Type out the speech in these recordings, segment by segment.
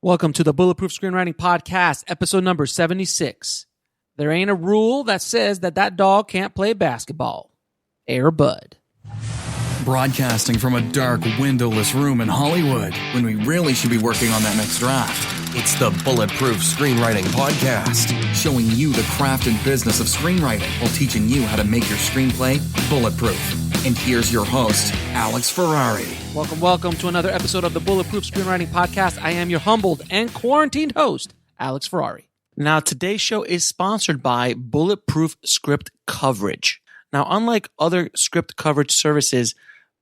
Welcome to the Bulletproof Screenwriting Podcast, episode number 76. There ain't a rule that says that dog can't play basketball. Air Bud. Broadcasting from a dark, windowless room in Hollywood when we really should be working on that next draft. It's the Bulletproof Screenwriting Podcast, Showing you the craft and business of screenwriting while teaching you how to make your screenplay bulletproof. And here's your host, Alex Ferrari. Welcome to another episode of the Bulletproof Screenwriting Podcast. I am your humbled and quarantined host, Alex Ferrari. Now, today's show is sponsored by Bulletproof Script Coverage. Now, unlike other script coverage services,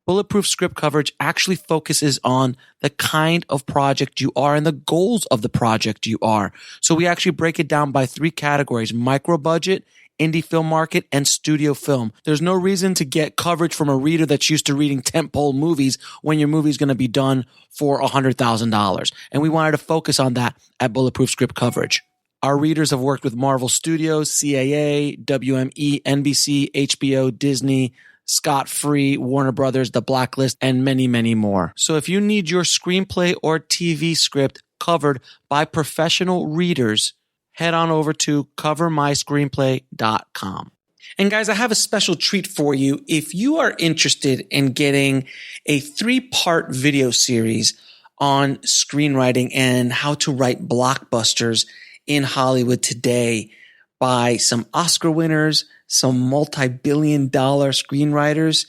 Bulletproof Script Coverage actually focuses on the kind of project you are and the goals of the project you are. So we actually break it down by three categories: micro budget, indie film market, and studio film. There's no reason to get coverage from a reader that's used to reading tentpole movies when your movie's going to be done for $100,000. And we wanted to focus on that at Bulletproof Script Coverage. Our readers have worked with Marvel Studios, CAA, WME, NBC, HBO, Disney, Scott Free, Warner Brothers, The Blacklist, and many, many more. So if you need your screenplay or TV script covered by professional readers, head on over to covermyscreenplay.com. And guys, I have a special treat for you. If you are interested in getting a 3-part video series on screenwriting and how to write blockbusters in Hollywood today by some Oscar winners, some multi-billion-dollar screenwriters,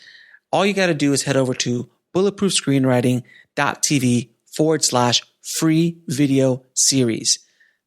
all you got to do is head over to bulletproofscreenwriting.tv/free video series.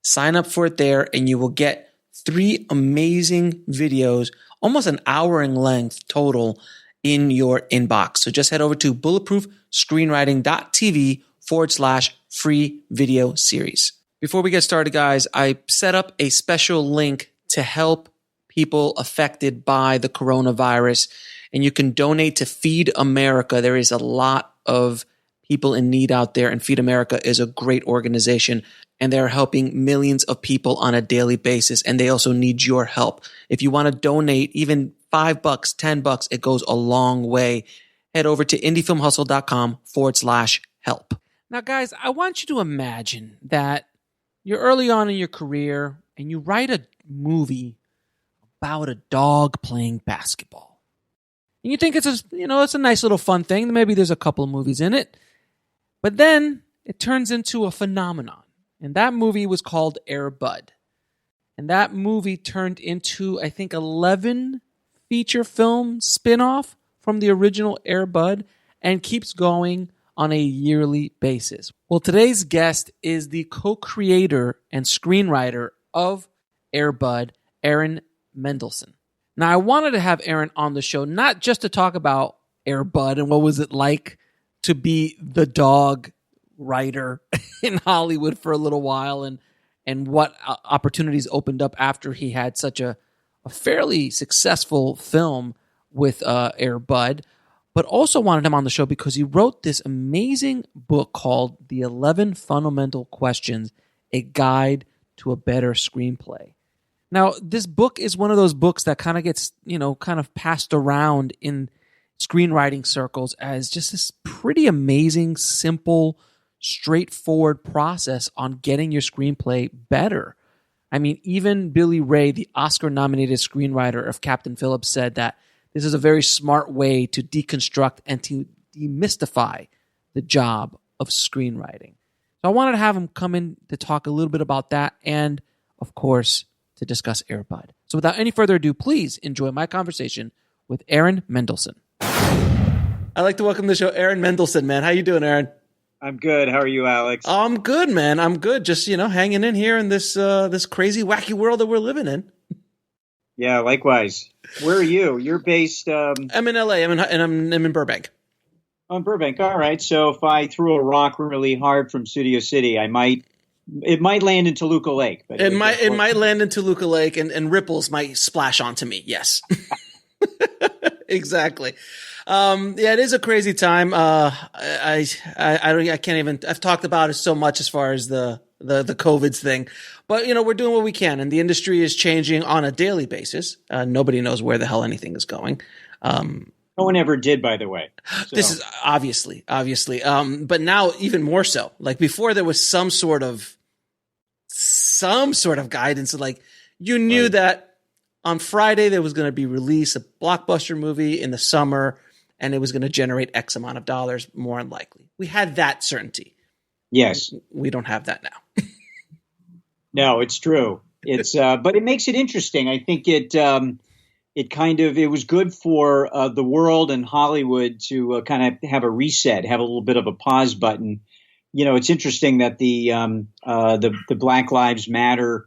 Sign up for it there and you will get 3 amazing videos, almost an hour in length total, in your inbox. So just head over to bulletproofscreenwriting.tv/free video series. Before we get started, guys, I set up a special link to help people affected by the coronavirus, and you can donate to Feed America. There is a lot of people in need out there, and Feed America is a great organization, and they're helping millions of people on a daily basis, and they also need your help. If you want to donate even $5, $10, it goes a long way. Head over to indiefilmhustle.com/help. Now, guys, I want you to imagine that you're early on in your career and you write a movie about a dog playing basketball. And you think it's a nice little fun thing. Maybe there's a couple of movies in it. But then it turns into a phenomenon. And that movie was called Air Bud. And that movie turned into, I think, 11 feature film spin-off from the original Air Bud and keeps going on a yearly basis. Well, today's guest is the co-creator and screenwriter of Air Bud, Aaron Mendelsohn. Now, I wanted to have Aaron on the show, not just to talk about Air Bud and what was it like to be the dog writer in Hollywood for a little while and what opportunities opened up after he had such a fairly successful film with Air Bud, but also wanted him on the show because he wrote this amazing book called The 11 Fundamental Questions, A Guide to a Better Screenplay. Now, this book is one of those books that kind of gets, kind of passed around in screenwriting circles as just this pretty amazing, simple, straightforward process on getting your screenplay better. I mean, even Billy Ray, the Oscar-nominated screenwriter of Captain Phillips, said that this is a very smart way to deconstruct and to demystify the job of screenwriting. So I wanted to have him come in to talk a little bit about that and, of course, to discuss Air Bud. So without any further ado, please enjoy my conversation with Aaron Mendelsohn. I'd like to welcome to the show Aaron Mendelsohn, man. How you doing, Aaron? I'm good. How are you, Alex? I'm good, man. I'm good. Just, hanging in here in this crazy, wacky world that we're living in. Yeah, likewise. Where are you? You're based... I'm in LA. I'm in Burbank. Oh, in Burbank. All right. So if I threw a rock really hard from Studio City, it might land in Toluca Lake. But it might land in Toluca Lake and ripples might splash onto me. Yes. Exactly. Yeah, it is a crazy time. I can't even, I've talked about it so much as far as the COVID's thing, but we're doing what we can, and the industry is changing on a daily basis. Nobody knows where the hell anything is going. Oh No one ever did, by the way. So. This is obviously. But now even more so. Like before, there was some sort of guidance. Like you knew that on Friday there was going to be released a blockbuster movie in the summer, and it was going to generate X amount of dollars, more than likely. We had that certainty. Yes, we don't have that now. No, it's true. It's but it makes it interesting. I think it was good for the world and Hollywood to kind of have a reset, have a little bit of a pause button. You know, it's interesting that the Black Lives Matter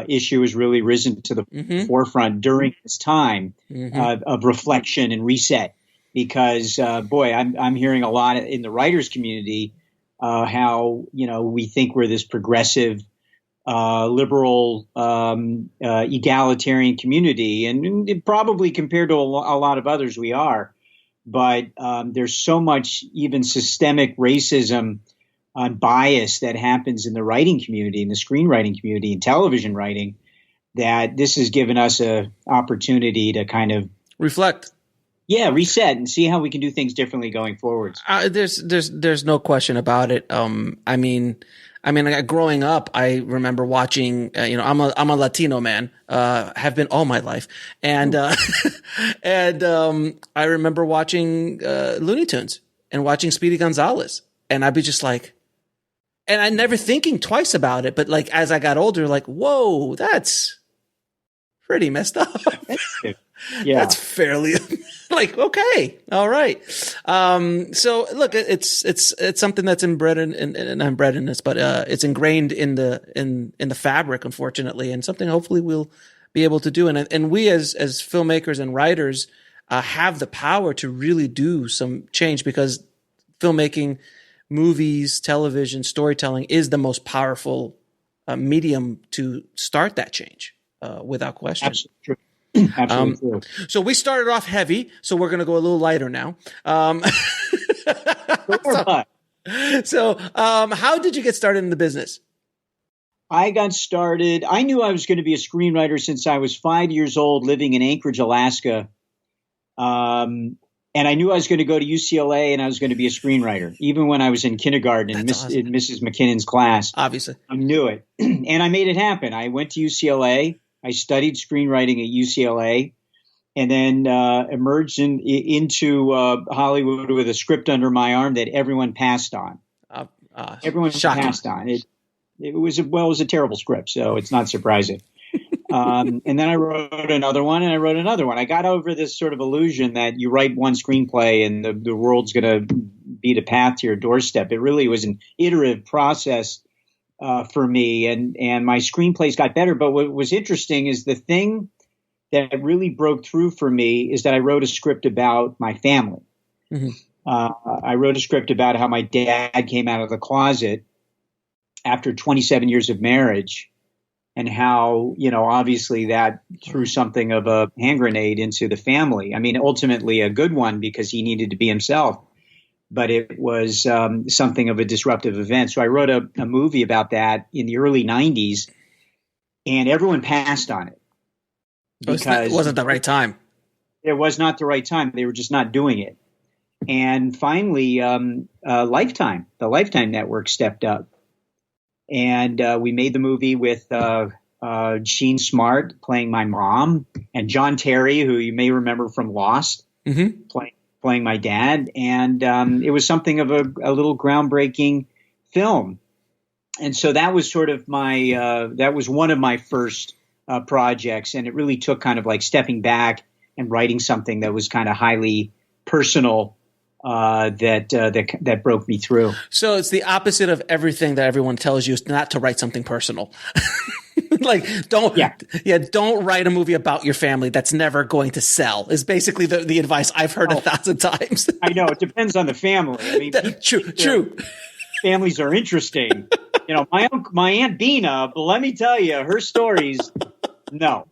issue has really risen to the forefront during this time of reflection and reset. Because boy, I'm hearing a lot in the writers community how we think we're this progressive, liberal, egalitarian community, and probably compared to a lot of others we are. But there's so much even systemic racism and bias that happens in the writing community, in the screenwriting community, in television writing, that this has given us an opportunity to kind of reflect. Yeah, reset and see how we can do things differently going forward. There's no question about it. I mean, growing up, I remember watching. I'm a Latino man. Have been all my life, and I remember watching Looney Tunes and watching Speedy Gonzales, and I'd be just like, and I never thinking twice about it, but like as I got older, like, whoa, that's pretty messed up. Yeah, that's fairly like, okay, all right. So look, it's something that's inbred and I'm bred in this, but it's ingrained in the fabric, unfortunately, and something hopefully we'll be able to do. And we as filmmakers and writers have the power to really do some change, because filmmaking, movies, television, storytelling is the most powerful medium to start that change, without question. Absolutely true. Absolutely true. So we started off heavy, so we're going to go a little lighter now. So how did you get started in the business? I got started. I knew I was going to be a screenwriter since I was 5 years old, living in Anchorage, Alaska. And I knew I was going to go to UCLA and I was going to be a screenwriter, even when I was in kindergarten in Mrs. McKinnon's class. Obviously. I knew it. And I made it happen. I went to UCLA. I studied screenwriting at UCLA, and then emerged into Hollywood with a script under my arm that everyone passed on. Everyone shocking. Passed on it. It was a terrible script, so it's not surprising. And then I wrote another one, and I wrote another one. I got over this sort of illusion that you write one screenplay and the world's going to beat a path to your doorstep. It really was an iterative process for me, and my screenplays got better. But what was interesting is the thing that really broke through for me is that I wrote a script about my family. Mm-hmm. I wrote a script about how my dad came out of the closet after 27 years of marriage, and how, obviously that threw something of a hand grenade into the family. I mean, ultimately a good one, because he needed to be himself. But it was something of a disruptive event. So I wrote a movie about that in the early 90s, and everyone passed on it. Because it wasn't the right time. It was not the right time. They were just not doing it. And finally, the Lifetime Network stepped up. And we made the movie with Gene Smart playing my mom, and John Terry, who you may remember from Lost, playing my dad. And it was something of a little groundbreaking film. And so that was sort of that was one of my first projects. And it really took kind of like stepping back and writing something that was kind of highly personal, that broke me through. So it's the opposite of everything that everyone tells you, is not to write something personal. Like, don't write a movie about your family that's never going to sell, is basically the advice I've heard 1,000 times. I know. It depends on the family. I mean, true. Families are interesting. My Aunt Bina, but let me tell you, her stories, no.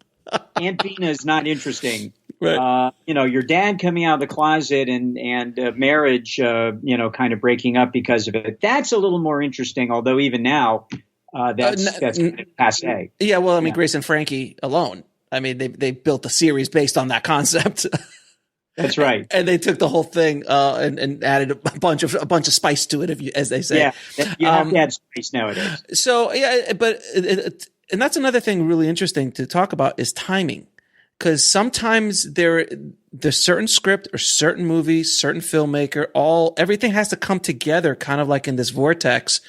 Aunt Bina is not interesting. Right. Your dad coming out of the closet and marriage, kind of breaking up because of it. That's a little more interesting, although even now, that's kind of passé. Yeah, well, I mean, Grace and Frankie alone. I mean, they built a series based on that concept. That's right. And they took the whole thing and added a bunch of spice to it, as they say. Yeah, you have to add spice nowadays. So yeah, but and that's another thing really interesting to talk about is timing, because sometimes there's certain script or certain movie, certain filmmaker, everything has to come together, kind of like in this vortex,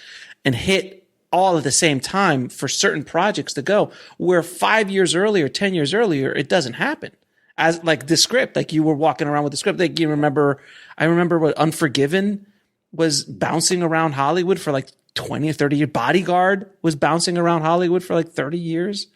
and hit all at the same time for certain projects to go. Where 5 years earlier, 10 years earlier, it doesn't happen. As like the script, like you were walking around with the script, like I remember what Unforgiven was bouncing around Hollywood for like 20 or 30 years. Bodyguard was bouncing around Hollywood for like 30 years.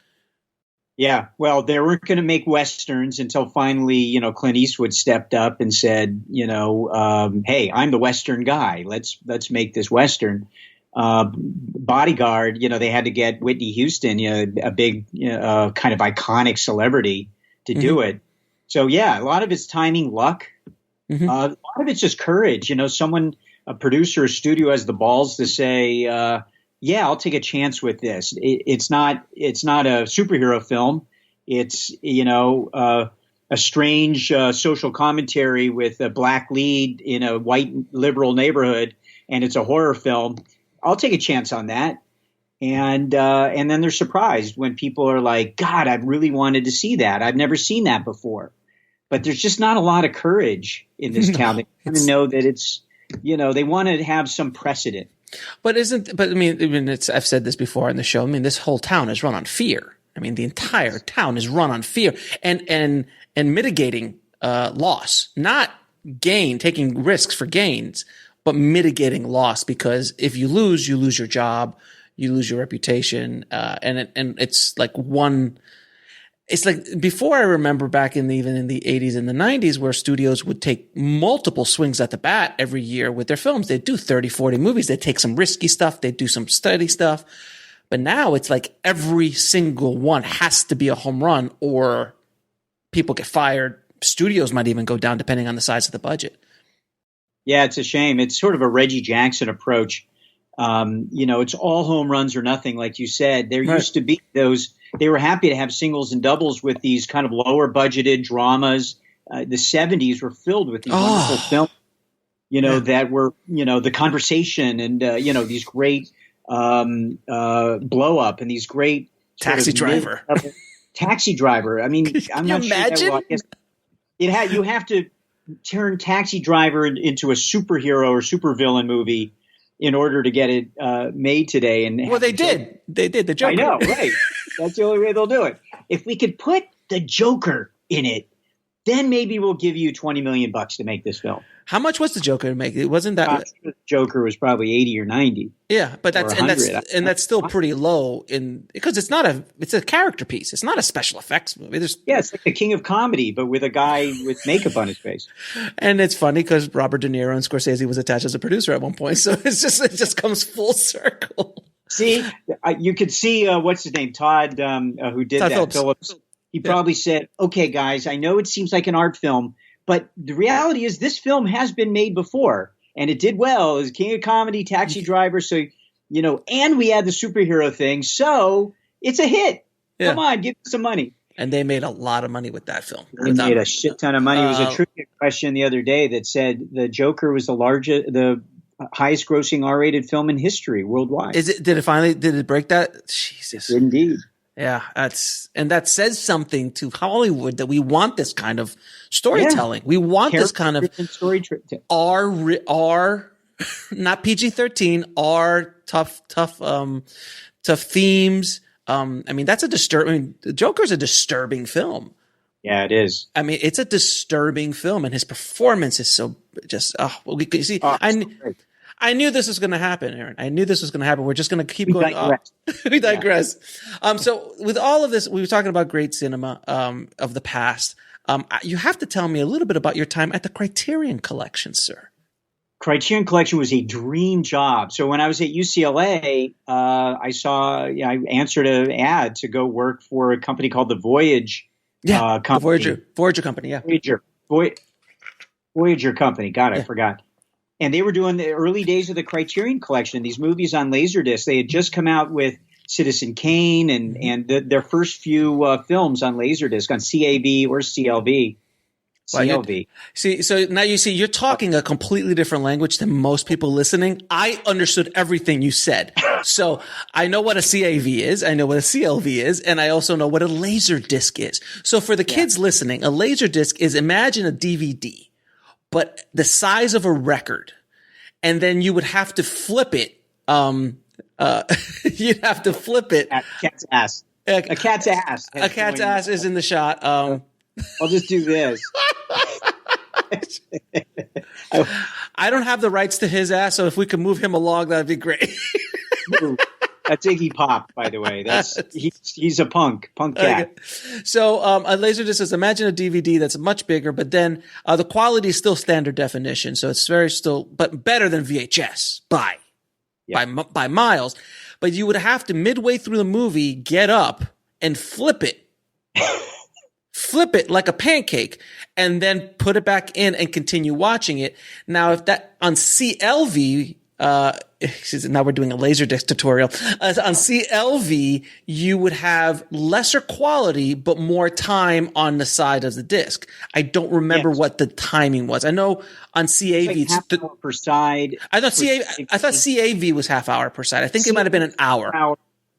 Yeah. Well, they weren't going to make Westerns until finally, Clint Eastwood stepped up and said, hey, I'm the Western guy. Let's make this Western. Bodyguard, they had to get Whitney Houston, a big, kind of iconic celebrity to do it. So yeah, a lot of it's timing, luck. A lot of it's just courage. A producer or studio has the balls to say, yeah, I'll take a chance with this. It's not a superhero film. It's, a strange social commentary with a black lead in a white liberal neighborhood, and it's a horror film. I'll take a chance on that. And then they're surprised when people are like, God, I really wanted to see that. I've never seen that before. But there's just not a lot of courage in this town. They want to know that it's, they want to have some precedent. But I've said this before on the show. I mean, this whole town is run on fear. I mean, the entire town is run on fear and mitigating loss, not gain, taking risks for gains, but mitigating loss, because if you lose your job, you lose your reputation, and it's like it's like before. I remember back even in the 80s and the 90s, where studios would take multiple swings at the bat every year with their films. They'd do 30, 40 movies. They'd take some risky stuff. They'd do some steady stuff. But now it's like every single one has to be a home run, or people get fired. Studios might even go down depending on the size of the budget. Yeah, it's a shame. It's sort of a Reggie Jackson approach. It's all home runs or nothing, like you said. There used to be those. They were happy to have singles and doubles with these kind of lower budgeted dramas. The 70s were filled with these wonderful films, that were, The Conversation and, these great Blow Up and these great Taxi Driver. Taxi Driver. I mean, I'm not sure imagine? You have to turn Taxi Driver into a superhero or supervillain movie in order to get it made today. And well, they did. They did. The Joker. I know, right? That's the only way they'll do it. If we could put the Joker in it, then maybe we'll give you $20 million to make this film. How much was the Joker to make? It wasn't that. The Joker was probably 80 or 90. Yeah, but that's still pretty low because it's a character piece. It's not a special effects movie. It's like the King of Comedy, but with a guy with makeup on his face. And it's funny because Robert De Niro and Scorsese was attached as a producer at one point, so it just comes full circle. See, you could see what's his name, Todd, who did Todd that. Phillips. He probably said, "Okay, guys, I know it seems like an art film, but the reality is this film has been made before, and it did well. It was King of Comedy, Taxi Driver, so and we had the superhero thing, so it's a hit. Yeah. Come on, give us some money." And they made a lot of money with that film. They made a shit ton of money. It was a trivia question the other day that said the Joker was the highest grossing R-rated film in history worldwide. Did it break that? Jesus. Indeed. Yeah, that says something to Hollywood that we want this kind of storytelling. Yeah. We want this kind of R not PG-13, R tough themes. That's the Joker's a disturbing film. Yeah, it is. I mean, it's a disturbing film, and his performance is so just. We could see. I knew this was going to happen, Aaron. I knew this was going to happen. We're just going to keep going. We digress. Yeah. So with all of this, we were talking about great cinema of the past. You have to tell me a little bit about your time at the Criterion Collection, sir. Criterion Collection was a dream job. So when I was at UCLA, I answered an ad to go work for a company called the Voyage company. The Voyager company, yeah. Voyager company. God, I forgot. And they were doing the early days of the Criterion Collection, these movies on Laserdisc. They had just come out with Citizen Kane and their first few films on Laserdisc, on CAV or CLV. Wow, CLV. See, so now you're talking a completely different language than most people listening. I understood everything you said. So I know what a CAV is. I know what a CLV is. And I also know what a laser disc is. So for the kids listening, a laser disc is, imagine a DVD, but the size of a record. And then you would have to flip it. You'd have to flip it. A cat's ass. A cat's ass. A cat's ass is in the shot. I'll just do this. I don't have the rights to his ass, so if we could move him along, that'd be great. That's Iggy Pop, by the way. He's a punk cat. Okay. So a Laserdisc is, imagine a DVD that's much bigger, but then the quality is still standard definition, so it's but better than VHS by miles. But you would have to, midway through the movie, get up and flip it. Flip it like a pancake and then put it back in and continue watching it. Now, if that on CLV, now we're doing a Laserdisc tutorial. On CLV, you would have lesser quality, but more time on the side of the disc. I don't remember what the timing was. I know on CAV, it's like half hour per side. I thought CAV was half hour per side. I think it might have been an hour.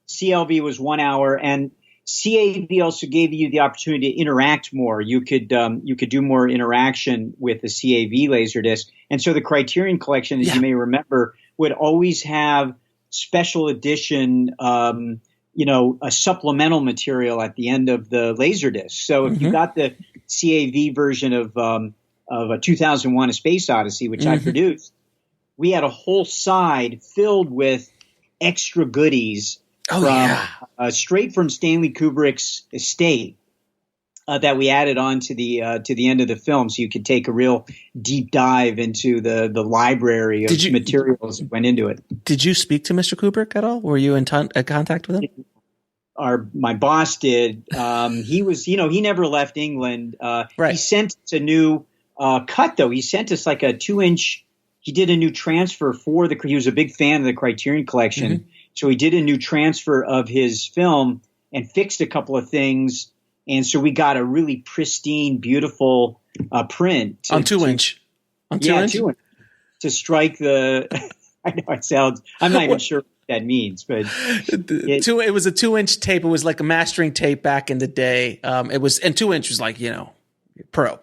CLV was 1 hour, and CAV also gave you the opportunity to interact more. You could do more interaction with the CAV Laserdisc. And so the Criterion Collection, as you may remember, would always have special edition, a supplemental material at the end of the Laserdisc. So if you got the CAV version of a 2001: A Space Odyssey, which I produced, we had a whole side filled with extra goodies. Straight from Stanley Kubrick's estate that we added on to the end of the film, so you could take a real deep dive into the library of materials that went into it. Did you speak to Mr. Kubrick at all? Were you in contact with him? My boss did. He was, he never left England. Right. He sent us a new cut, though. He sent us like a 2-inch. He did a new transfer he was a big fan of the Criterion Collection. Mm-hmm. So he did a new transfer of his film and fixed a couple of things. And so we got a really pristine, beautiful print. On 2-inch. On 2-inch? 2-inch. To strike the – I know it sounds – I'm not even sure what that means. But it was a 2-inch tape. It was like a mastering tape back in the day. And 2-inch was like, pro.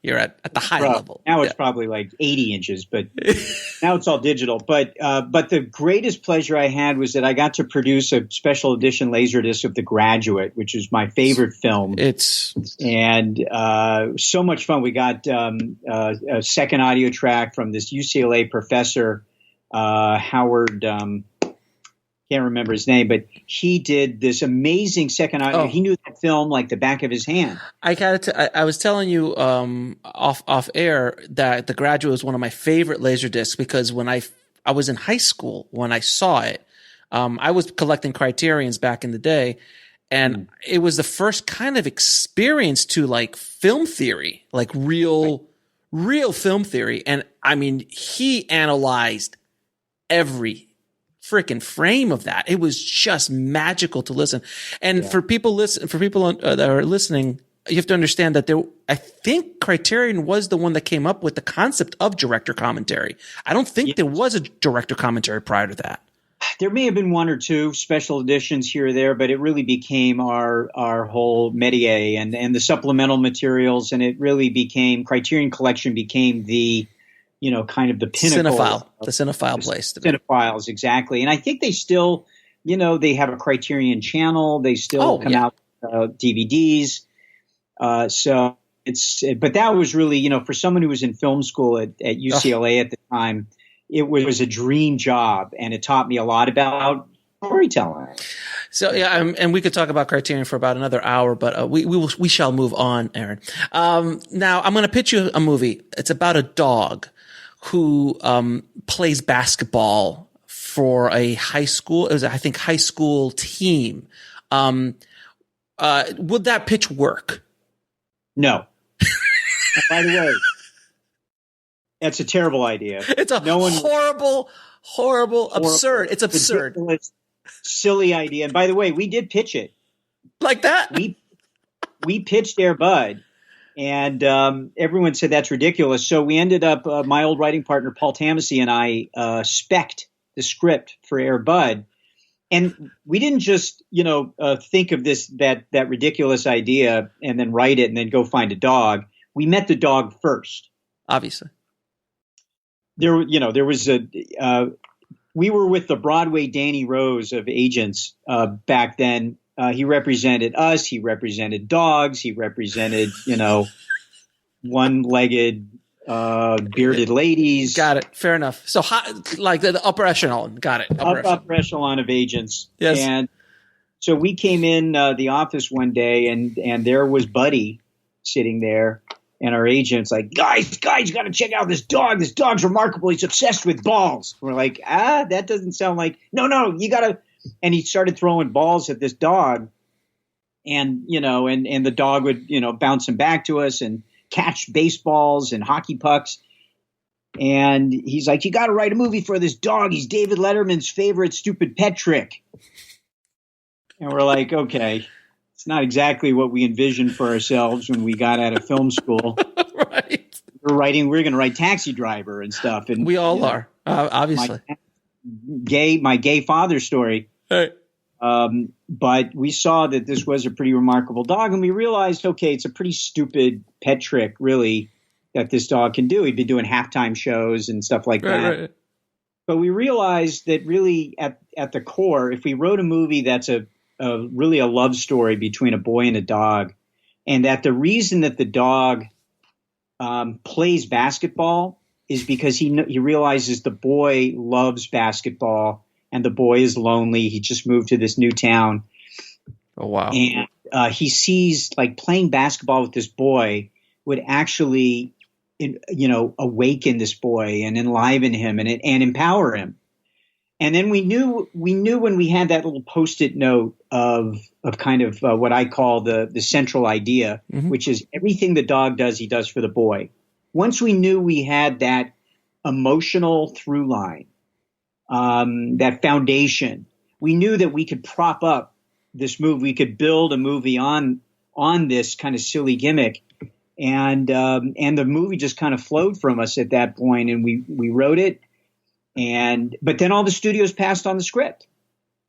You're at the high level. Now it's probably like 80 inches, but now it's all digital. But the greatest pleasure I had was that I got to produce a special edition Laserdisc of The Graduate, which is my favorite film. And so much fun. We got a second audio track from this UCLA professor, Howard. Can't remember his name, but he did this amazing second audio. He knew that film like the back of his hand. I was telling you off air that The Graduate was one of my favorite Laserdiscs because when I was in high school when I saw it, I was collecting Criterions back in the day, and it was the first kind of experience to like film theory, like real film theory. And I mean, he analyzed every freaking frame of that. It was just magical to listen. And for people that are listening, you have to understand that I think Criterion was the one that came up with the concept of director commentary. I don't think there was a director commentary prior to that. There may have been one or two special editions here or there, but it really became our whole métier and the supplemental materials, and it really became Criterion Collection became the kind of the pinnacle. The cinephile place. Cinephiles, exactly. And I think they still, they have a Criterion channel. They still come out DVDs. But that was really, for someone who was in film school at UCLA at the time, it was a dream job, and it taught me a lot about storytelling. So and we could talk about Criterion for about another hour, but we shall move on, Aaron. Now I'm going to pitch you a movie. It's about a dog who plays basketball for a high school. It was, I think, high school team. Would that pitch work? No. By the way, that's a terrible idea. It's a horrible, absurd. It's absurd. Silly idea. And by the way, we did pitch it. Like that? We pitched Air Bud. And everyone said that's ridiculous. So we ended up, my old writing partner, Paul Tamasy, and I spec'd the script for Air Bud. And we didn't just, think of that ridiculous idea and then write it and then go find a dog. We met the dog first. Obviously. There was we were with the Broadway Danny Rose of agents back then. He represented us. He represented dogs. He represented, one-legged bearded ladies. Got it. Fair enough. So, like the upper echelon. Got it. Upper echelon of agents. Yes. And so we came in the office one day, and there was Buddy sitting there, and our agent's like, guys, you got to check out this dog. This dog's remarkable. He's obsessed with balls. We're like, that doesn't sound like. No, you got to. And he started throwing balls at this dog, and the dog would bounce them back to us and catch baseballs and hockey pucks. And he's like, you got to write a movie for this dog. He's David Letterman's favorite stupid pet trick. And we're like, okay, it's not exactly what we envisioned for ourselves when we got out of film school. Right. We're going to write Taxi Driver and stuff. And we all are, obviously. My gay father story. Hey. But we saw that this was a pretty remarkable dog, and we realized, okay, it's a pretty stupid pet trick, really, that this dog can do. He'd been doing halftime shows and stuff like that. Right. But we realized that really at the core, if we wrote a movie that's really a love story between a boy and a dog, and that the reason that the dog plays basketball is because he realizes the boy loves basketball and the boy is lonely. He just moved to this new town. Oh, wow. And he sees like playing basketball with this boy would actually, awaken this boy and enliven him and empower him. And then we knew when we had that little Post-it note of kind of what I call the central idea, mm-hmm. which is everything the dog does, he does for the boy. Once we knew we had that emotional through line, that foundation, we knew that we could prop up this movie. We could build a movie on this kind of silly gimmick. And the movie just kind of flowed from us at that point, and we wrote it. But then all the studios passed on the script.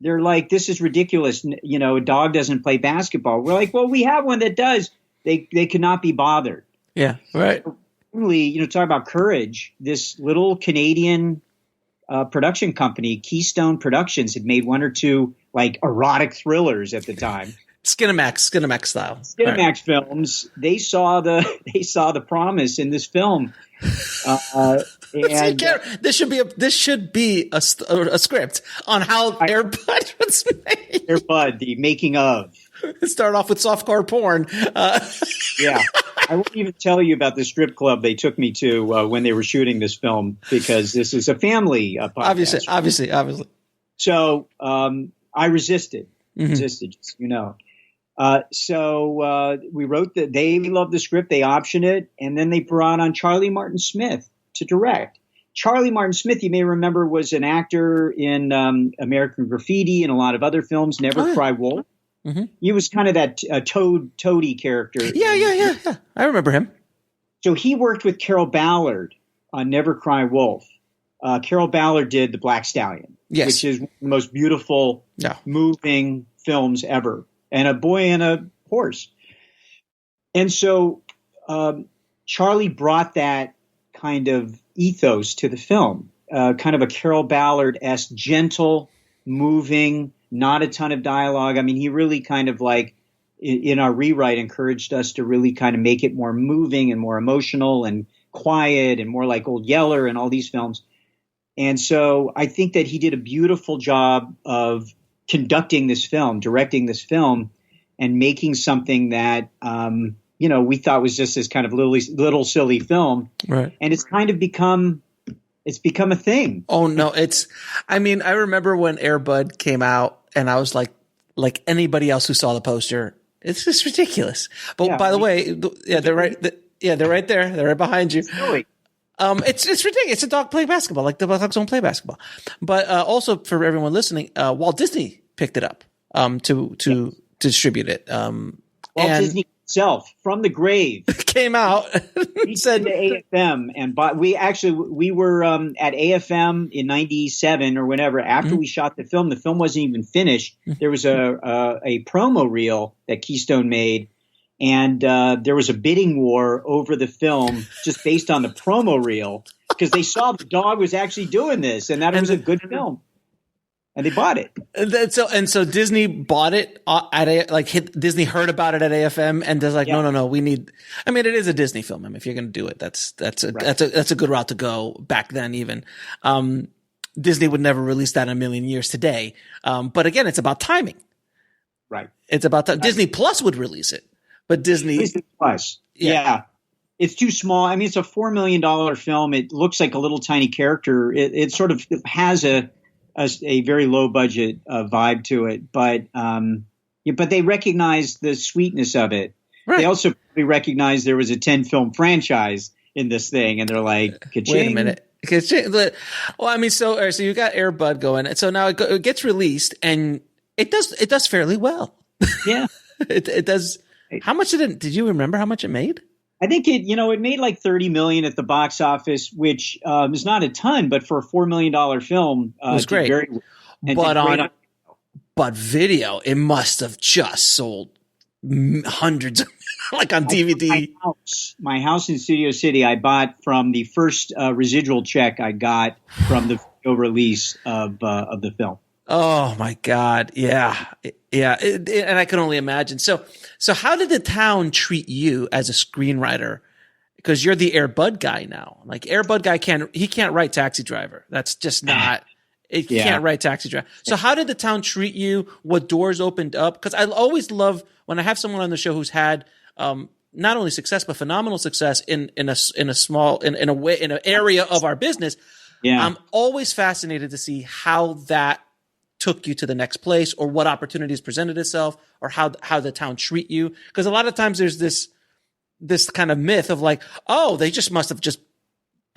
They're like, this is ridiculous. A dog doesn't play basketball. We're like, well, we have one that does. They could not be bothered. Yeah, right. Really, talk about courage. This little Canadian production company, Keystone Productions, had made one or two like erotic thrillers at the time. Skinamax style. Skinamax right. Films. They saw the promise in this film. And this should be a script on how Air Bud was made. Air Bud, the making of. Start off with softcore porn. Yeah, I won't even tell you about the strip club they took me to when they were shooting this film, because this is a family podcast. Obviously. So I resisted, just, So we wrote that. They loved the script. They optioned it. And then they brought on Charlie Martin Smith to direct. Charlie Martin Smith, you may remember, was an actor in American Graffiti and a lot of other films, Never Cry Wolf. Mm-hmm. He was kind of that toady character. Yeah. I remember him. So he worked with Carol Ballard on Never Cry Wolf. Carol Ballard did The Black Stallion, which is one of the most beautiful, moving films ever. And a boy and a horse. And so Charlie brought that kind of ethos to the film, kind of a Carol Ballard-esque, gentle, moving, not a ton of dialogue. I mean, he really kind of like, in our rewrite, encouraged us to really kind of make it more moving and more emotional and quiet and more like Old Yeller and all these films. And so I think that he did a beautiful job of conducting this film, directing this film, and making something that, we thought was just this kind of little silly film. Right. And it's kind of become a thing. Oh, no. I remember when Air Bud came out, and I was like anybody else who saw the poster, it's just ridiculous. But by the way, they're right. They're right there. They're right behind you. Silly. It's ridiculous. It's a dog playing basketball, like the dogs don't play basketball. But also for everyone listening, Walt Disney picked it up to distribute it. Disney itself from the grave Came out he said to AFM, and we were at AFM in '97 or whenever after we shot the film. The film wasn't even finished. There was a promo reel that Keystone made, and there was a bidding war over the film just based on the promo reel because they saw the dog was actually doing this and that it was a good film. And they bought it. So Disney bought it Disney heard about it at AFM and was like, no, we need. I mean, it is a Disney film. I mean, if you're going to do it, that's a good route to go back then. Even Disney would never release that in a million years today. But again, it's about timing. Right. It's about Disney Plus would release it, but Disney Plus, yeah. It's too small. I mean, it's a $4 million film. It looks like a little tiny character. It sort of has a very low budget vibe to it, but they recognize the sweetness of it. Right. They also probably recognize there was a 10 film franchise in this thing, and they're like, ka-ching. Wait a minute. Well, I mean, so you got Air Bud going, and so now it gets released, and it does fairly well. Yeah, it does. How much did you remember how much it made? I think it made like 30 million at the box office, which is not a ton, but for a $4 million film, it was great. But video, it must have just sold hundreds, like on DVD. My house in Studio City, I bought from the first residual check I got from the video release of the film. Oh my God. Yeah. And I can only imagine. So how did the town treat you as a screenwriter? Because you're the Air Bud guy now. Like Air Bud guy can't write Taxi Driver. That's just not, can't write Taxi Driver. So how did the town treat you? What doors opened up? Because I always love when I have someone on the show who's had, not only success, but phenomenal success in an area of our business. Yeah. I'm always fascinated to see how that took you to the next place, or what opportunities presented itself, or how the town treat you. Because a lot of times there's this kind of myth of like, oh, they just must have just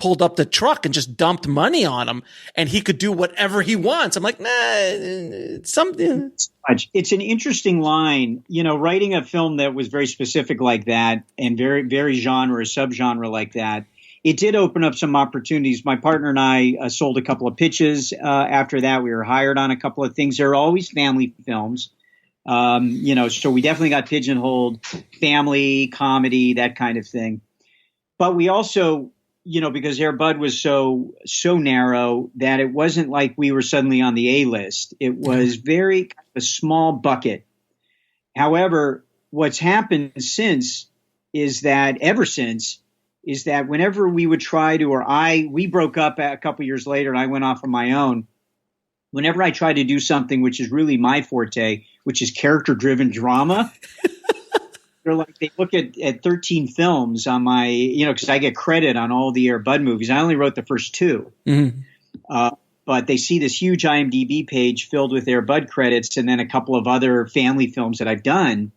pulled up the truck and just dumped money on him, and he could do whatever he wants. I'm like, nah, it's something. It's an interesting line, writing a film that was very specific like that, and very, very subgenre like that. It did open up some opportunities. My partner and I sold a couple of pitches. After that, we were hired on a couple of things. They're always family films, so we definitely got pigeonholed, family, comedy, that kind of thing. But we also, because Air Bud was so narrow that it wasn't like we were suddenly on the A list. It was very a small bucket. However, what's happened is that whenever we would try to, we broke up a couple years later and I went off on my own. Whenever I try to do something which is really my forte, which is character-driven drama, they look at 13 films on my, because I get credit on all the Air Bud movies. I only wrote the first two. Mm-hmm. But they see this huge IMDb page filled with Air Bud credits and then a couple of other family films that I've done.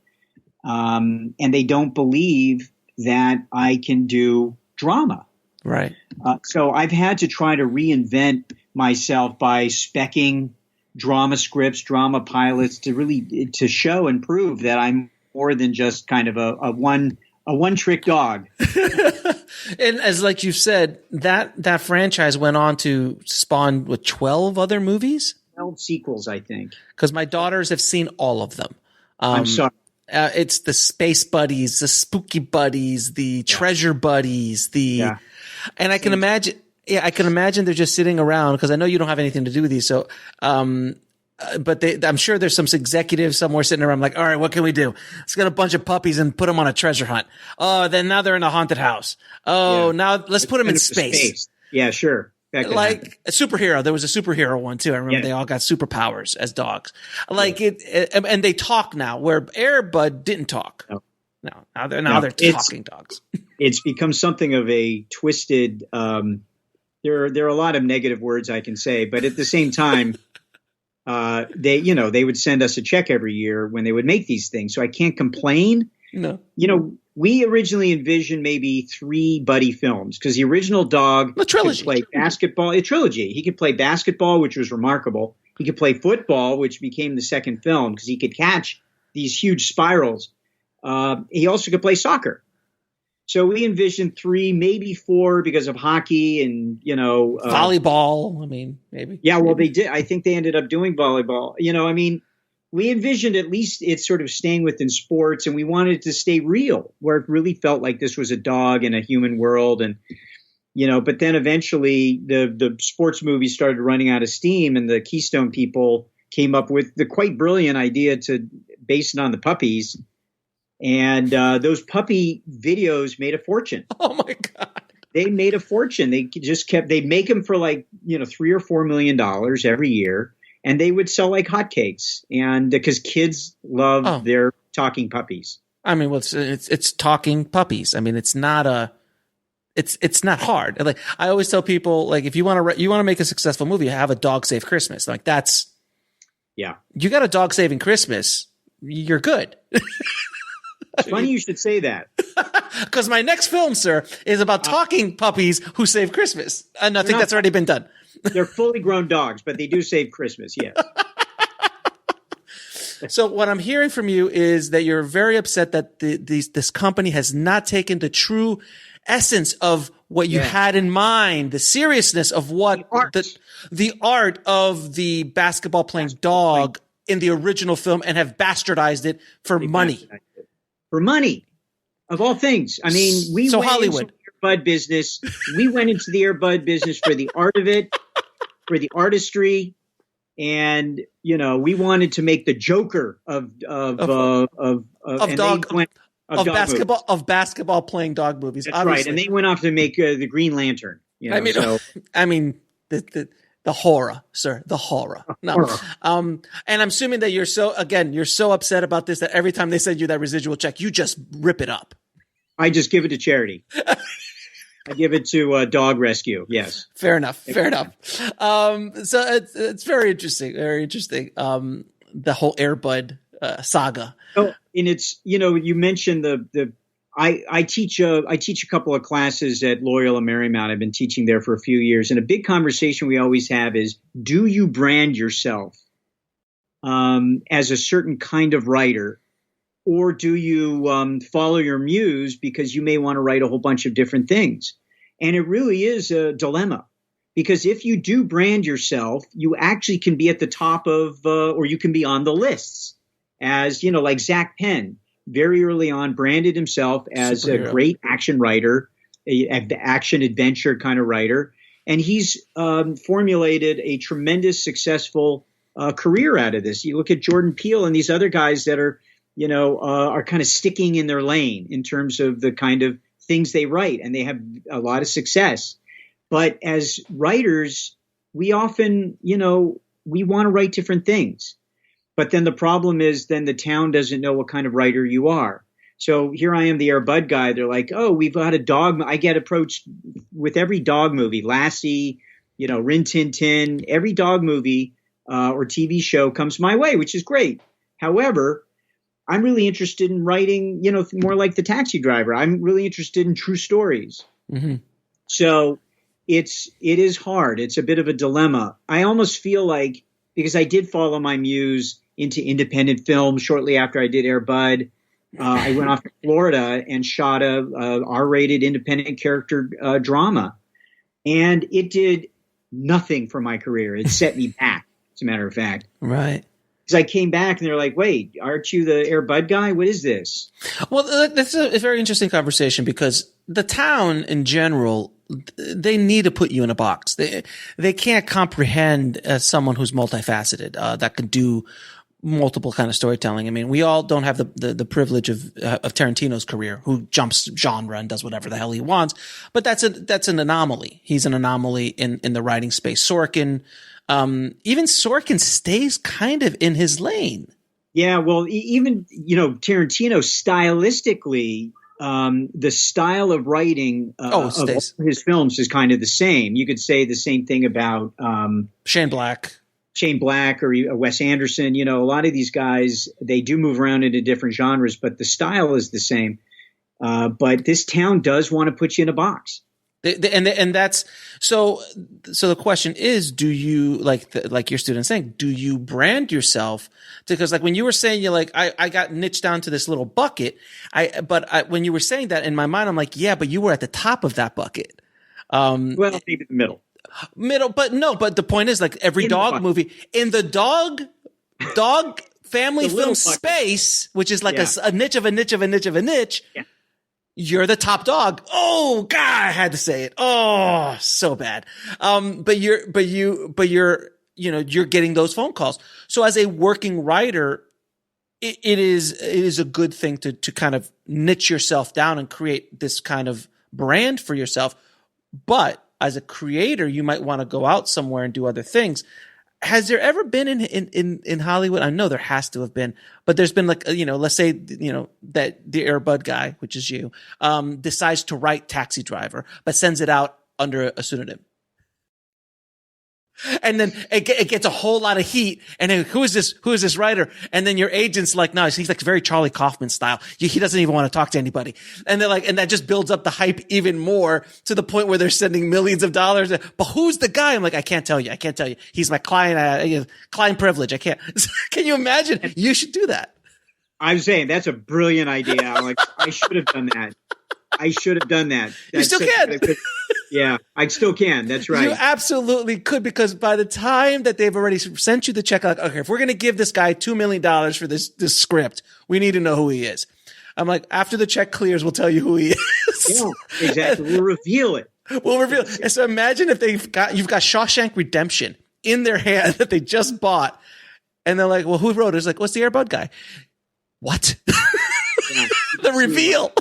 And they don't believe that I can do drama. Right. So I've had to try to reinvent myself by speccing drama scripts, drama pilots to show and prove that I'm more than just kind of a one trick dog. And as like you've said, that franchise went on to spawn with 12 other movies? 12 sequels, I think. Because my daughters have seen all of them. I'm sorry. It's the space buddies, the spooky buddies, the treasure buddies, and I can imagine they're just sitting around because I know you don't have anything to do with these. So, but I'm sure there's some executive somewhere sitting around like, all right, what can we do? Let's get a bunch of puppies and put them on a treasure hunt. Oh, then now they're in a haunted house. Oh, now let's put them in space. Yeah, sure. Like a superhero. There was a superhero one too. I remember they all got superpowers as dogs. Like and they talk now where Air Bud didn't talk. No, now they're talking dogs. It's become something of a twisted, there are a lot of negative words I can say, but at the same time, they would send us a check every year when they would make these things. So I can't complain. No. We originally envisioned maybe 3 buddy films because the original dog could play basketball. A trilogy. He could play basketball, which was remarkable. He could play football, which became the second film because he could catch these huge spirals. he also could play soccer. So we envisioned 3, maybe 4 because of hockey and, volleyball. I mean, maybe. Yeah, well, they did. I think they ended up doing volleyball. We envisioned at least it sort of staying within sports, and we wanted it to stay real, where it really felt like this was a dog in a human world. And, but then eventually the sports movies started running out of steam, and the Keystone people came up with the quite brilliant idea to base it on the puppies. And those puppy videos made a fortune. Oh my God. They made a fortune. They make them for like, $3 or $4 million every year. And they would sell like hotcakes. And because kids love their talking puppies. I mean, well, it's talking puppies. I mean, it's not it's not hard. Like I always tell people, like, if you want to make a successful movie, have a dog save Christmas. Like you got a dog saving Christmas, you're good. It's funny you should say that. Because my next film, sir, is about talking puppies who save Christmas. And I think that's already been done. They're fully grown dogs, but they do save Christmas, yes. So what I'm hearing from you is that you're very upset that this company has not taken the true essence of what you had in mind, the seriousness of what the art of the basketball playing dog in the original film, and have bastardized it for money. For money, of all things. I mean, we went Hollywood. into the earbud business. We went into the earbud business for the art of it, for the artistry, and we wanted to make the Joker of basketball playing dog movies. That's right, and they went off to make the Green Lantern. The horror, sir, the horror. No. And I'm assuming that you're so upset about this that every time they send you that residual check, you just rip it up. I just give it to charity. I give it to dog rescue. Yes. Fair enough. So it's very interesting. Very interesting. The whole Air Bud saga. Oh, and it's, you mentioned I teach a couple of classes at Loyola Marymount. I've been teaching there for a few years. And a big conversation we always have is, do you brand yourself as a certain kind of writer? Or do you follow your muse because you may want to write a whole bunch of different things? And it really is a dilemma. Because if you do brand yourself, you actually can be at the top of, or you can be on the lists. As, like Zach Penn, very early on, branded himself as a great action writer, an action adventure kind of writer. And he's formulated a tremendous successful career out of this. You look at Jordan Peele and these other guys that are, are kind of sticking in their lane in terms of the kind of things they write, and they have a lot of success. But as writers, we often, we want to write different things. But then the problem is then the town doesn't know what kind of writer you are. So here I am, the Air Bud guy. They're like, oh, we've got a dog. I get approached with every dog movie, Lassie, Rin Tin Tin, every dog movie or TV show comes my way, which is great. However, I'm really interested in writing, more like The Taxi Driver. I'm really interested in true stories. Mm-hmm. So it is hard. It's a bit of a dilemma. I almost feel like, because I did follow my muse into independent film shortly after I did Air Bud, I went off to Florida and shot a R-rated independent character drama. And it did nothing for my career. It set me back, as a matter of fact. Right. Because I came back and they're like, wait, aren't you the Air Bud guy? What is this? Well, that's a very interesting conversation, because the town in general, they need to put you in a box. They can't comprehend someone who's multifaceted, that can do multiple kind of storytelling. I mean, we all don't have the privilege of Tarantino's career, who jumps genre and does whatever the hell he wants. But that's an anomaly. He's an anomaly in the writing space. Sorkin, even Sorkin stays kind of in his lane. Yeah, well, even Tarantino stylistically, the style of writing of his films is kind of the same. You could say the same thing about Shane Black or Wes Anderson. A lot of these guys, they do move around into different genres, but the style is the same. But this town does want to put you in a box. And that's so the question is, do you like your student saying, do you brand yourself? Because like when you were saying, you're like, I got niched down to this little bucket. When you were saying that, in my mind, I'm like, yeah, but you were at the top of that bucket. Well, maybe the middle, but the point is, like, every dog movie in the dog family film space, which is like a niche of a niche of a niche of a niche. Yeah. You're the top dog. Oh God, I had to say it. Oh, so bad. But you're getting those phone calls. So as a working writer, it is a good thing to kind of niche yourself down and create this kind of brand for yourself. But as a creator, you might want to go out somewhere and do other things. Has there ever been in Hollywood? I know there has to have been, but there's been, like, let's say, that the Air Bud guy, which is you, decides to write Taxi Driver, but sends it out under a pseudonym. And then it gets a whole lot of heat. And then who is this writer? And then your agent's like, no, he's like very Charlie Kaufman style. He doesn't even want to talk to anybody. And they're like, and that just builds up the hype even more to the point where they're sending millions of dollars. But who's the guy? I'm like, I can't tell you. He's my client, client privilege. I can't. Can you imagine? You should do that. I'm saying that's a brilliant idea, Alex. I should have done that. You still can. Yeah, I still can. That's right. You absolutely could, because by the time that they've already sent you the check, like, okay, if we're going to give this guy $2 million for this script, we need to know who he is. I'm like, after the check clears, we'll tell you who he is. Yeah, exactly. We'll reveal it. And so imagine if you've got Shawshank Redemption in their hand that they just bought, and they're like, well, who wrote it? It's like, what's the Air Bud guy? What? Yeah, the reveal.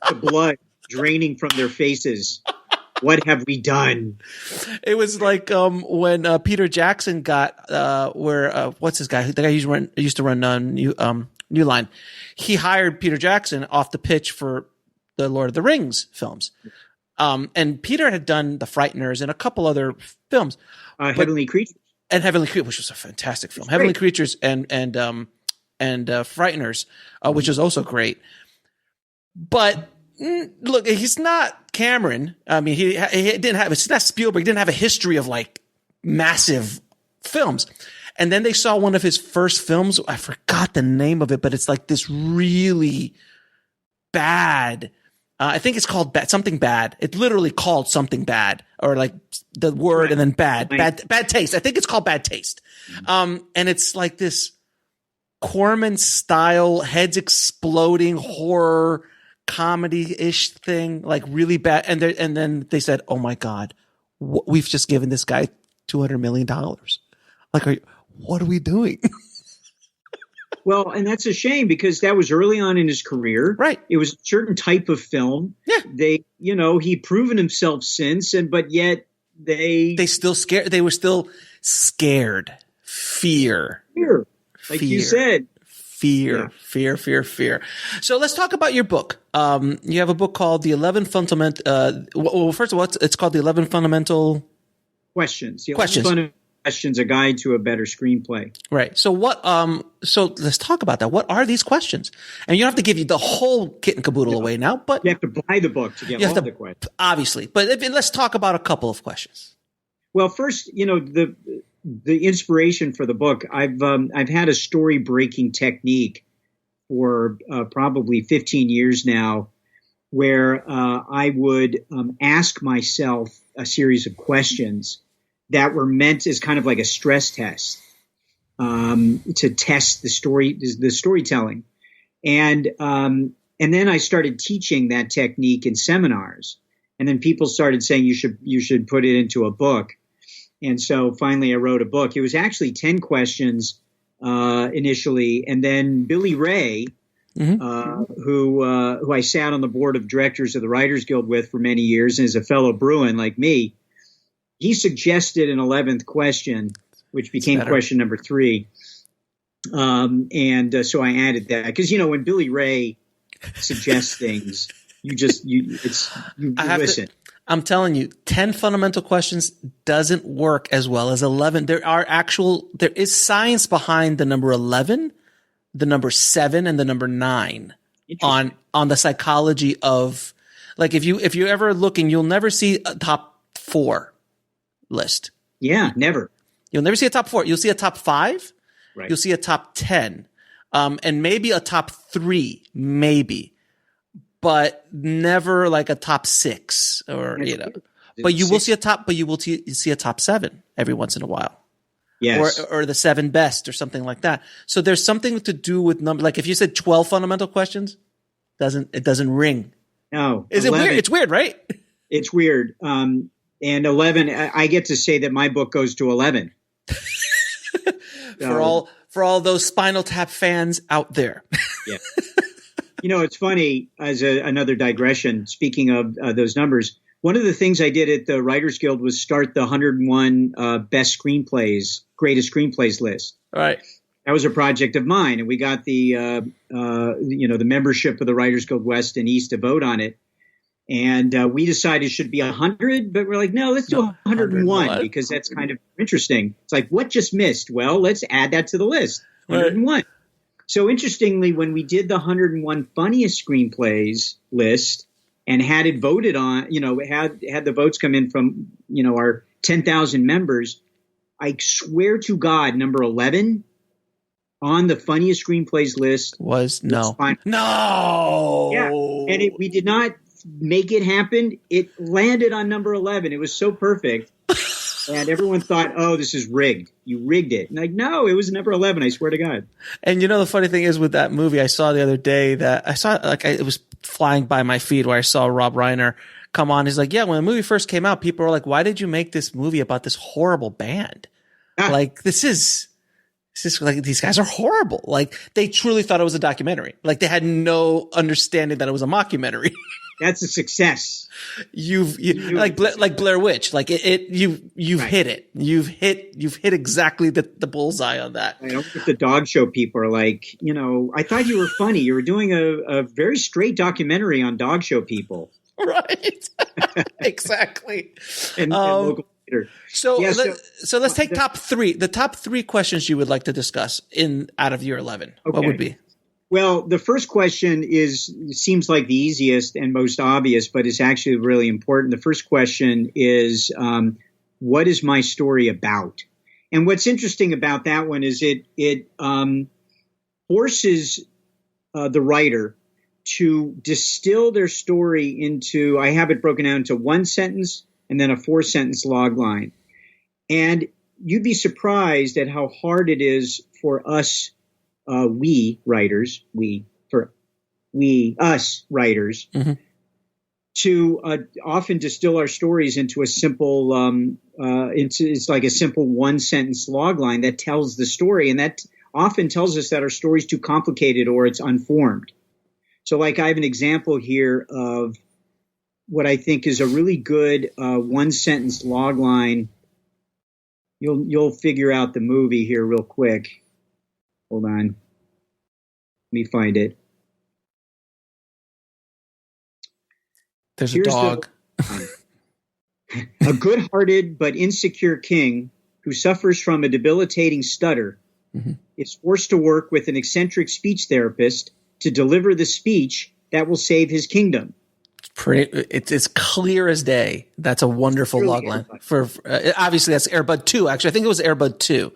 The blood draining from their faces. What have we done? It was like when Peter Jackson got what's his guy? The guy used to run New Line. He hired Peter Jackson off the pitch for the Lord of the Rings films. And Peter had done The Frighteners and a couple other films. Heavenly Creatures. And Heavenly Creatures, which was a fantastic film. Heavenly Creatures and Frighteners, which was also great. But look, he's not Cameron. I mean, he didn't have. It's not Spielberg. He didn't have a history of like massive films. And then they saw one of his first films. I forgot the name of it, but it's like this really bad. I think it's called something bad. It's literally called something bad, or like the word and then bad taste. I think it's called Bad Taste. And it's like this Corman style, heads exploding horror comedy-ish thing, like really bad. And then they said, oh my God, we've just given this guy $200 million. Like, what are we doing? Well, and that's a shame, because that was early on in his career. Right. It was a certain type of film. Yeah. He'd proven himself since, but yet they still scared. They were still scared. Fear. Like you said. Fear. So let's talk about your book. You have a book called The 11 Fundamental. Well, first of all, it's called The 11 Fundamental Questions. Questions, a guide to a better screenplay. Right. So so let's talk about that. What are these questions? And you don't have to give you the whole kit and caboodle away now, but you have to buy the book to get all the questions. Obviously, but let's talk about a couple of questions. Well, first, the inspiration for the book, I've had a story breaking technique for probably 15 years now, where I would ask myself a series of questions that were meant as kind of like a stress test to test the storytelling, and then I started teaching that technique in seminars, and then people started saying you should put it into a book. And so finally I wrote a book. It was actually 10 questions initially. And then Billy Ray, who I sat on the board of directors of the Writers Guild with for many years and is a fellow Bruin like me, he suggested an 11th question, which became question number 3. So I added that because, when Billy Ray suggests things, you listen. I'm telling you, 10 fundamental questions doesn't work as well as 11. There is science behind the number 11, the number 7, and the number 9 on the psychology of, Like if you're ever looking, you'll never see a top 4 list. Yeah, never. You'll never see a top 4. You'll see a top 5. Right. You'll see a top 10, and maybe a top 3, maybe, but never like a top 6 or But you will see a top. But you will see a top 7 every once in a while. Yes. Or the 7 best or something like that. So there's something to do with number. Like if you said 12 fundamental questions, it doesn't ring. No. Is 11, it weird? It's weird, right? It's weird. And 11, I get to say that my book goes to 11. For all those Spinal Tap fans out there. Yeah. It's funny, as another digression, speaking of those numbers, one of the things I did at the Writers Guild was start the 101 best screenplays, greatest screenplays list. All right. That was a project of mine, and we got the membership of the Writers Guild West and East to vote on it. And we decided it should be 100, but we're like, no, let's do 101 because that's kind of interesting. It's like, what just missed? Well, let's add that to the list. 101. Right. So interestingly, when we did the 101 funniest screenplays list and had it voted on, had the votes come in from, our 10,000 members, I swear to God, number 11 on the funniest screenplays list was no. Yeah. And we did not make it happen. It landed on number 11. It was so perfect. And everyone thought, oh, this is rigged. You rigged it. And like, no, it was number 11. I swear to God. And the funny thing is with that movie, I saw the other day that it was flying by my feed where I saw Rob Reiner come on. He's like, yeah, when the movie first came out, people were like, why did you make this movie about this horrible band? Like, this is like, these guys are horrible. Like, they truly thought it was a documentary. Like, they had no understanding that it was a mockumentary. That's a success. You've like Blair Witch. Like you've right. Hit it. You've hit exactly the bullseye on that. I don't think the dog show people are like, I thought you were funny. You were doing a very straight documentary on dog show people. Right. Exactly. and local theater. So let's take top 3. The top 3 questions you would like to discuss out of year 11. Okay. What would be? Well, the first question seems like the easiest and most obvious, but it's actually really important. The first question is, what is my story about? And what's interesting about that one is it forces the writer to distill their story into, I have it broken down into 1 sentence and then a 4-sentence log line. And you'd be surprised at how hard it is for us we writers, us writers, mm-hmm. to often distill our stories into a simple, it's like a simple 1-sentence log line that tells the story, and that often tells us that our story's too complicated or it's unformed. So, like, I have an example here of what I think is a really good 1-sentence log line. You'll figure out the movie here real quick. Hold on. Let me find it. There's a dog. A good-hearted but insecure king who suffers from a debilitating stutter mm-hmm. is forced to work with an eccentric speech therapist to deliver the speech that will save his kingdom. It's clear as day. That's a wonderful logline. For obviously, that's Air Bud 2. Actually, I think it was Air Bud 2.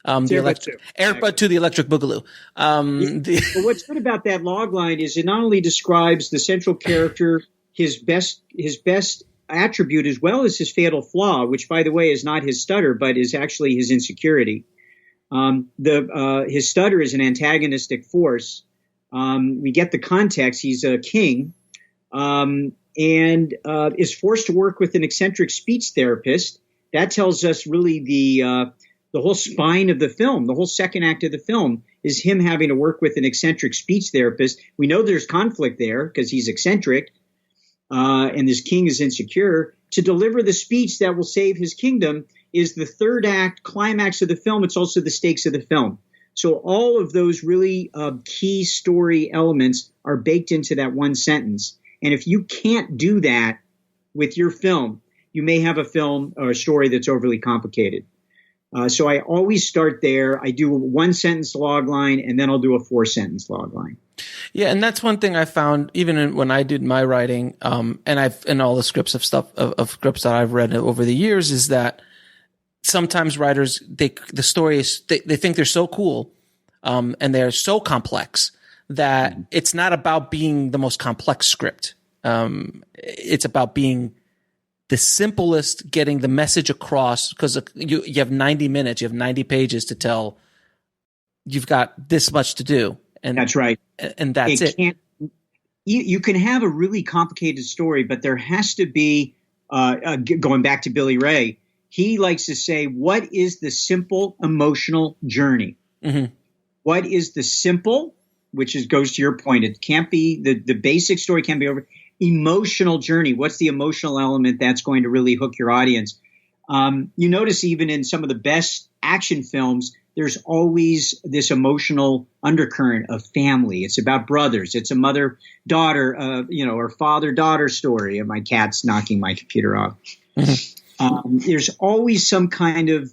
Air Bud 2, the Electric Boogaloo. But what's good about that log line is it not only describes the central character, his best attribute, as well as his fatal flaw, which, by the way, is not his stutter, but is actually his insecurity. His stutter is an antagonistic force. We get the context. He's a king and is forced to work with an eccentric speech therapist. That tells us really the whole spine of the film. The whole second act of the film is him having to work with an eccentric speech therapist. We know there's conflict there because he's eccentric and this king is insecure. To deliver the speech that will save his kingdom is the third act, climax of the film. It's also the stakes of the film. So all of those really key story elements are baked into that 1 sentence. And if you can't do that with your film, you may have a film or a story that's overly complicated. So I always start there. I do a 1-sentence log line, and then I'll do a 4-sentence log line. Yeah, and that's one thing I found even when I did my writing, and all the scripts of scripts that I've read over the years, is that sometimes writers they think they're so cool, and they're so complex that it's not about being the most complex script. It's about being the simplest, getting the message across, because you have 90 minutes, you have 90 pages to tell. You've got this much to do. And that's right. And that's it. You can have a really complicated story, but there has to be, going back to Billy Ray, he likes to say, what is the simple emotional journey? Mm-hmm. What is the simple, which goes to your point, it can't be, the basic story can't be over. Emotional journey. What's the emotional element that's going to really hook your audience? You notice even in some of the best action films, there's always this emotional undercurrent of family. It's about brothers. It's a mother-daughter, or father-daughter story. And my cat's knocking my computer off. There's always some kind of,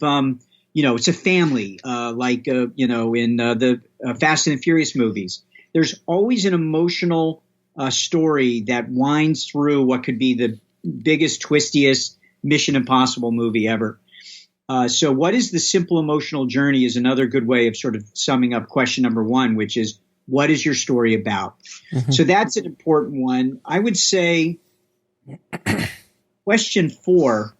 it's a family, in the Fast and Furious movies. There's always an emotional story that winds through what could be the biggest, twistiest Mission Impossible movie ever. So what is the simple emotional journey is another good way of sort of summing up question number one, which is, what is your story about? Mm-hmm. So that's an important one. I would say question 4,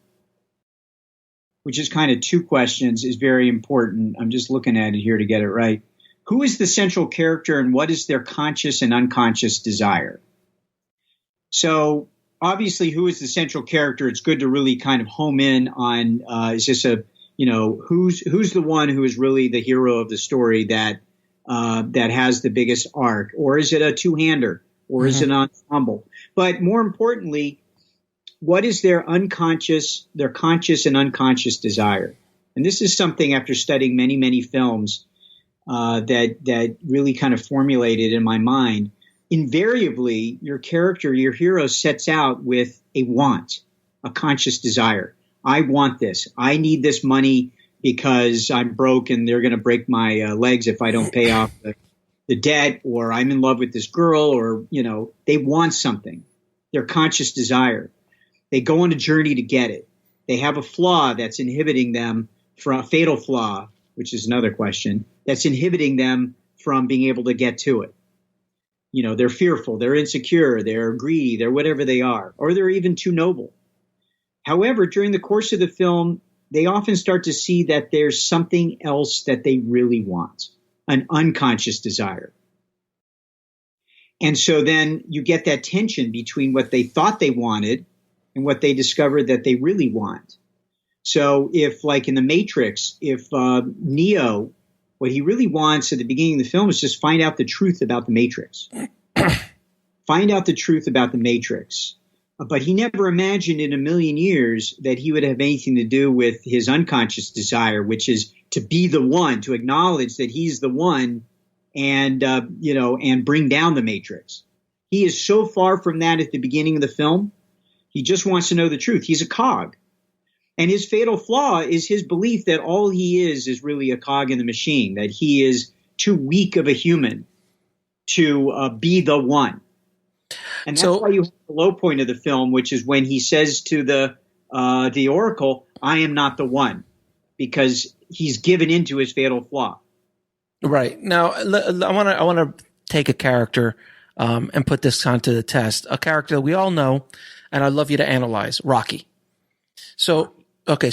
which is kind of 2 questions, is very important. I'm just looking at it here to get it right. Who is the central character and what is their conscious and unconscious desire? So obviously, who is the central character? It's good to really kind of home in on, is this who's the one who is really the hero of the story that has the biggest arc? Or is it a two-hander? Or is it an ensemble? But more importantly, what is their conscious and unconscious desire? And this is something, after studying many, many films, that really kind of formulated in my mind. Invariably, your character, your hero, sets out with a want, a conscious desire. I want this. I need this money because I'm broke and they're going to break my legs if I don't pay off the debt, or I'm in love with this girl, or, they want something, their conscious desire. They go on a journey to get it. They have a flaw that's inhibiting them, from a fatal flaw, which is another question, that's inhibiting them from being able to get to it. They're fearful, they're insecure, they're greedy, they're whatever they are, or they're even too noble. However, during the course of the film, they often start to see that there's something else that they really want, an unconscious desire. And so then you get that tension between what they thought they wanted and what they discovered that they really want. So if, like in The Matrix, if Neo, what he really wants at the beginning of the film is just find out the truth about the Matrix. Find out the truth about the Matrix. But he never imagined in a million years that he would have anything to do with his unconscious desire, which is to be the one, to acknowledge that he's the one and bring down the Matrix. He is so far from that at the beginning of the film. He just wants to know the truth. He's a cog. And his fatal flaw is his belief that all he is really a cog in the machine, that he is too weak of a human to be the one. And that's why you have the low point of the film, which is when he says to the Oracle, I am not the one, because he's given into his fatal flaw. Right. Now, I want to take a character and put this onto the test. A character that we all know, and I'd love you to analyze, Rocky. So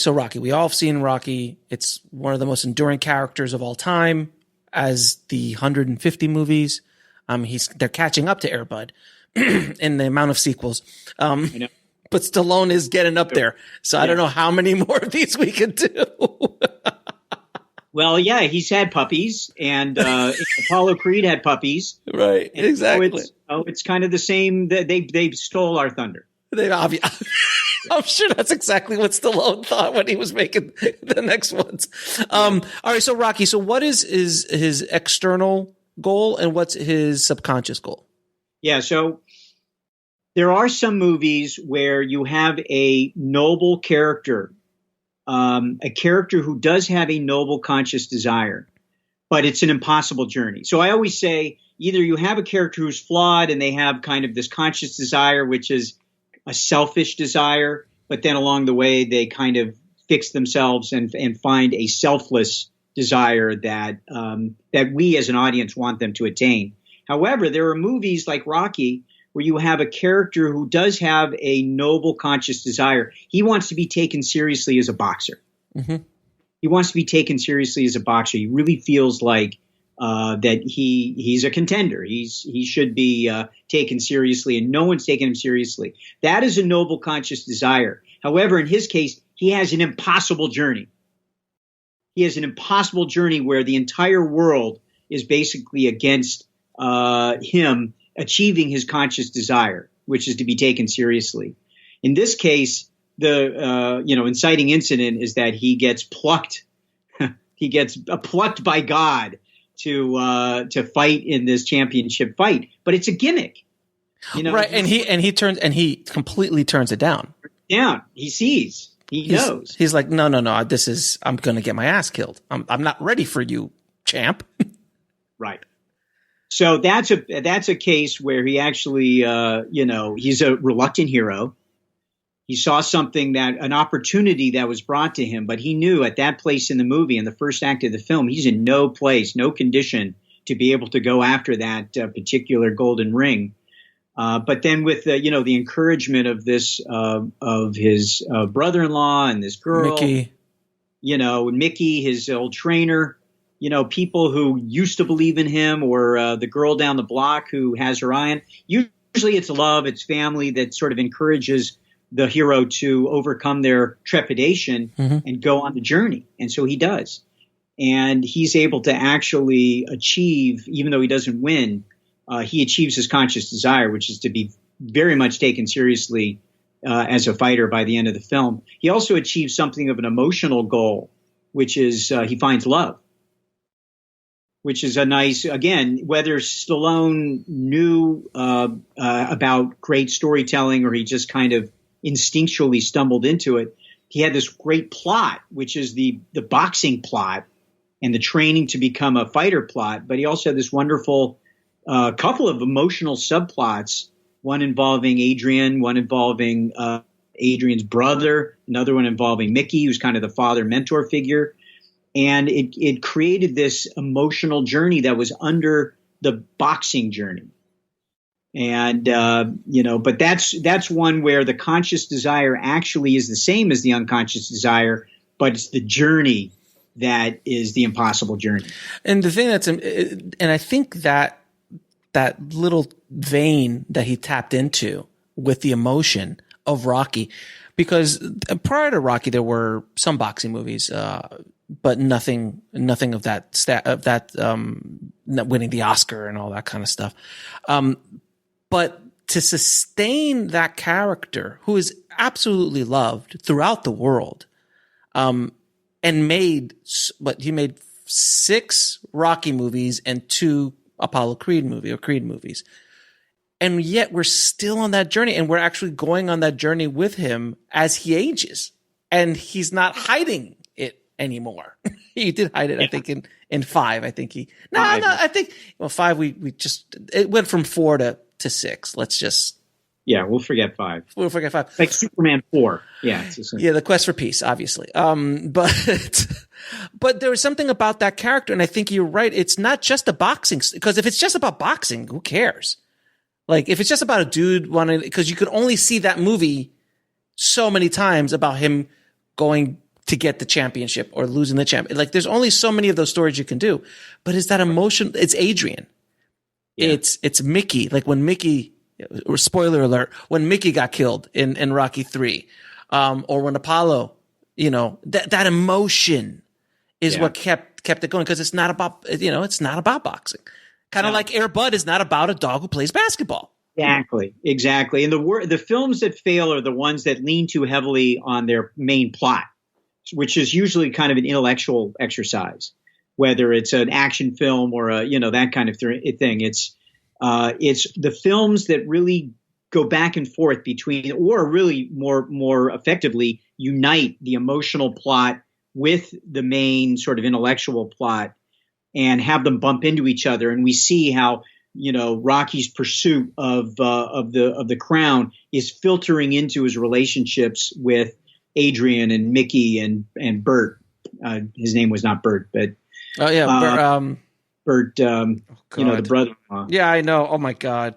Rocky, we all have seen Rocky. It's one of the most enduring characters of all time, as the 150 movies. They're catching up to Air Bud in the amount of sequels. But Stallone is getting up there. So I don't know how many more of these we can do. Well, yeah, he's had puppies, and Apollo Creed had puppies. Right, exactly. So it's kind of the same. They stole our thunder. I'm sure that's exactly what Stallone thought when he was making the next ones. All right, so Rocky, so what is his external goal and what's his subconscious goal? Yeah, so there are some movies where you have a noble character, a character who does have a noble conscious desire. but it's an impossible journey. So I always say either you have a character who's flawed and they have kind of this conscious desire, which is a selfish desire, but then along the way they kind of fix themselves and find a selfless desire that we as an audience want them to attain. However, there are movies like Rocky where you have a character who does have a noble conscious desire. He wants to be taken seriously as a boxer. Mm-hmm. He wants to be taken seriously as a boxer. He really feels like that he's a contender. He should be taken seriously, and no one's taking him seriously. That is a noble conscious desire. However, in his case, he has an impossible journey. He has an impossible journey where the entire world is basically against him achieving his conscious desire, which is to be taken seriously. In this case, the inciting incident is that he gets plucked. He gets plucked by God to fight in this championship fight, but it's a gimmick, right? And he completely turns it down. Yeah, he sees. He knows. He's like, no. I'm going to get my ass killed. I'm not ready for you, champ. Right. So that's a case where he actually, he's a reluctant hero. He saw an opportunity that was brought to him, but he knew at that place in the movie, in the first act of the film, he's in no place, no condition to be able to go after that particular golden ring. But then with the encouragement of of his brother-in-law and this girl, Mickey, his old trainer, people who used to believe in him, or the girl down the block who has her eye on. Usually it's love, it's family that sort of encourages the hero to overcome their trepidation and go on the journey. And so he does. And he's able to actually achieve, even though he doesn't win, he achieves his conscious desire, which is to be very much taken seriously as a fighter by the end of the film. He also achieves something of an emotional goal, which is he finds love, which is a nice, again, whether Stallone knew about great storytelling or he just kind of instinctually stumbled into it, he had this great plot, which is the boxing plot and the training to become a fighter plot. But he also had this wonderful couple of emotional subplots, one involving Adrian, one involving Adrian's brother, another one involving Mickey, who's kind of the father mentor figure. And it created this emotional journey that was under the boxing journey. And, but that's one where the conscious desire actually is the same as the unconscious desire, but it's the journey that is the impossible journey. And the thing and I think that little vein that he tapped into with the emotion of Rocky, because prior to Rocky, there were some boxing movies, but nothing of that winning the Oscar and all that kind of stuff. But to sustain that character, who is absolutely loved throughout the world, and he made 6 Rocky movies and 2 Apollo Creed movies. And yet we're still on that journey, and we're actually going on that journey with him as he ages, and he's not hiding it anymore. He did hide it, I think, in 5. I think I think 5. We just, it went from 4 to 6. Let's just, we'll forget 5. We'll forget 5. Like Superman 4. Yeah. The quest for peace, obviously. But there was something about that character, and I think you're right. It's not just a boxing, because if it's just about boxing, who cares? Like, if it's just about a dude wanting, because you could only see that movie so many times about him going to get the championship or losing the champion. Like, there's only so many of those stories you can do. But it's that emotion. It's Adrian. Yeah. It's Mickey. Like when Mickey, spoiler alert, when Mickey got killed in Rocky 3, or when Apollo, that emotion is what kept it going, because it's not about, it's not about boxing. Kind of like Air Bud is not about a dog who plays basketball. Exactly. And the films that fail are the ones that lean too heavily on their main plot, which is usually kind of an intellectual exercise, whether it's an action film or that kind of thing. It's the films that really go back and forth between, or really more effectively unite the emotional plot with the main sort of intellectual plot. and have them bump into each other. And we see how, Rocky's pursuit of the crown is filtering into his relationships with Adrian and Mickey and Bert. His name was not Bert, but Bert, the brother-in-law. Yeah, I know. Oh my God.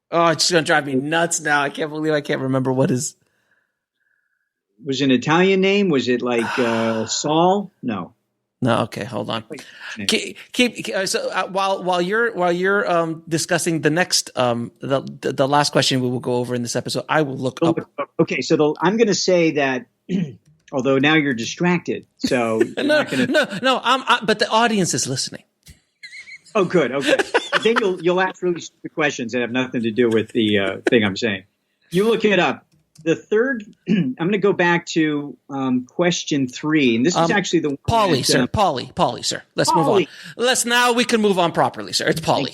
Oh, it's going to drive me nuts now. I can't believe I can't remember what his. Was it an Italian name? Was it like Saul? No. No. Okay. Hold on. So while you're discussing the next the last question we will go over in this episode, I will look up. Okay. So I'm going to say that. Although now you're distracted, so no. But the audience is listening. Oh, good. Okay. Then you'll ask really stupid questions that have nothing to do with the thing I'm saying. You look it up. The third, I'm going to go back to question 3, and this is actually the one. Pauly, sir. Let's move on. Now we can move on properly, sir. It's Pauly.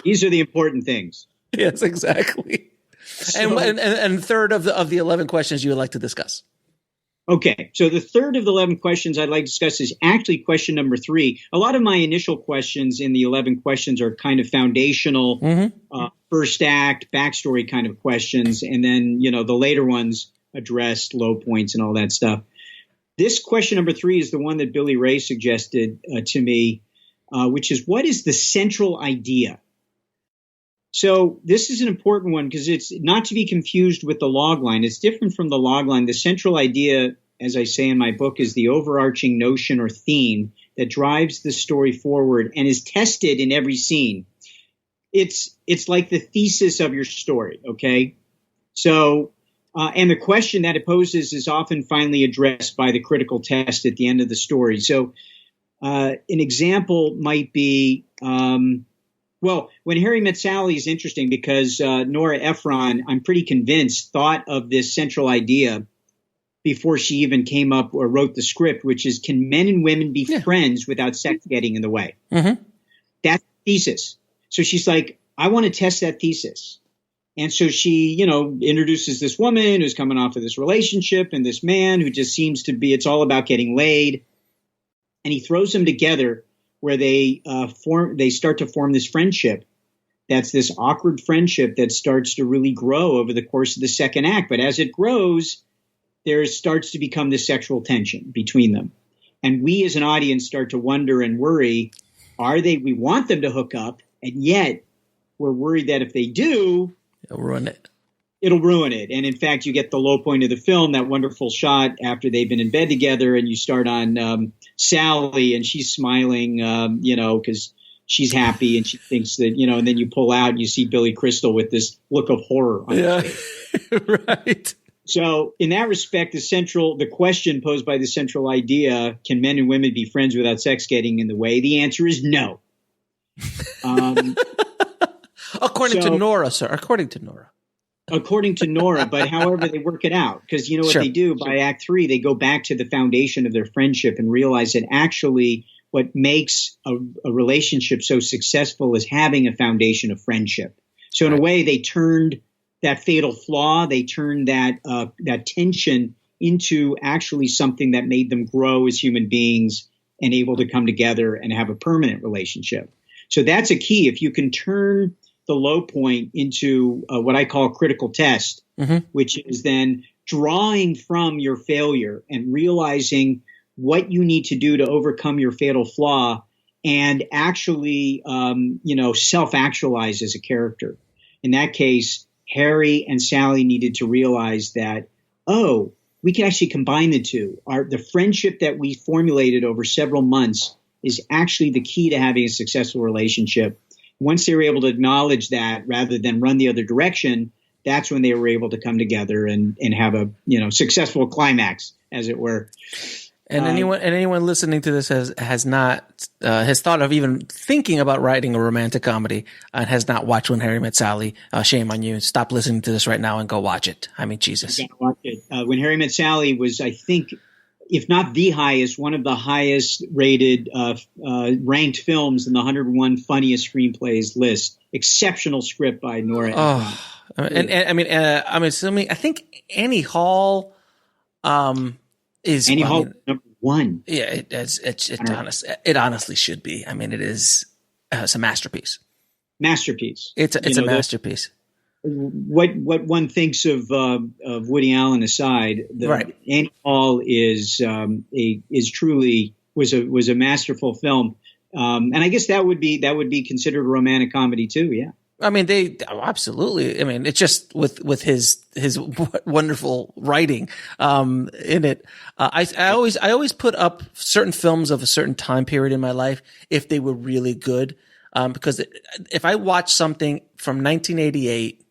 These are the important things. Yes, exactly. So, and third of the 11 questions you would like to discuss. Okay, so the third of the 11 questions I'd like to discuss is actually question number 3. A lot of my initial questions in the 11 questions are kind of foundational, first act, backstory kind of questions. And then, the later ones addressed low points and all that stuff. This question number 3 is the one that Billy Ray suggested to me, which is, what is the central idea? So this is an important one because it's not to be confused with the log line. It's different from the log line. The central idea, as I say in my book, is the overarching notion or theme that drives the story forward and is tested in every scene. It's like the thesis of your story, okay? So, and the question that it poses is often finally addressed by the critical test at the end of the story. So an example might be... Well, When Harry Met Sally is interesting because Nora Ephron, I'm pretty convinced, thought of this central idea before she even came up or wrote the script, which is, can men and women be friends without sex getting in the way? Mm-hmm. That's the thesis. So she's like, I want to test that thesis. And so she, introduces this woman who's coming off of this relationship and this man who just seems to be, it's all about getting laid. And he throws them together where they start to form this friendship. That's this awkward friendship that starts to really grow over the course of the second act. But as it grows, there starts to become this sexual tension between them. And we as an audience start to wonder and worry, we want them to hook up, and yet we're worried that if they do, it'll ruin it. It'll ruin it. And in fact, you get the low point of the film, that wonderful shot after they've been in bed together, and you start on Sally, and she's smiling, because she's happy and she thinks that, and then you pull out and you see Billy Crystal with this look of horror on his face. Right. So in that respect, the question posed by the central idea, can men and women be friends without sex getting in the way? The answer is no. According to Nora, sir. According to Nora, but however they work it out, because what they do by Act 3, they go back to the foundation of their friendship and realize that actually what makes a relationship so successful is having a foundation of friendship. So in a way, they turned that fatal flaw, they turned that tension into actually something that made them grow as human beings and able to come together and have a permanent relationship. So that's a key. If you can turn the low point into what I call critical test, which is then drawing from your failure and realizing what you need to do to overcome your fatal flaw and actually, self-actualize as a character. In that case, Harry and Sally needed to realize that, we can actually combine the two. The friendship that we formulated over several months is actually the key to having a successful relationship. Once they were able to acknowledge that rather than run the other direction, that's when they were able to come together and have a successful climax, as it were. And anyone listening to this has thought of even thinking about writing a romantic comedy and has not watched When Harry Met Sally. Shame on you. Stop listening to this right now and go watch it. I mean, Jesus. You gotta watch it. When Harry Met Sally was, I think, if not the highest, one of the highest rated ranked films in the 101 funniest screenplays list. Exceptional script by Nora. I think Annie Hall is Annie Hall number one. Yeah, it honestly should be. I mean, it's a masterpiece. Masterpiece. It's a masterpiece. What one thinks of Woody Allen aside, right. Annie Hall is truly was a masterful film, and I guess that would be considered a romantic comedy too. Yeah. I mean, absolutely. I mean, it's just with his wonderful writing in it. I always put up certain films of a certain time period in my life if they were really good, because if I watch something from 1988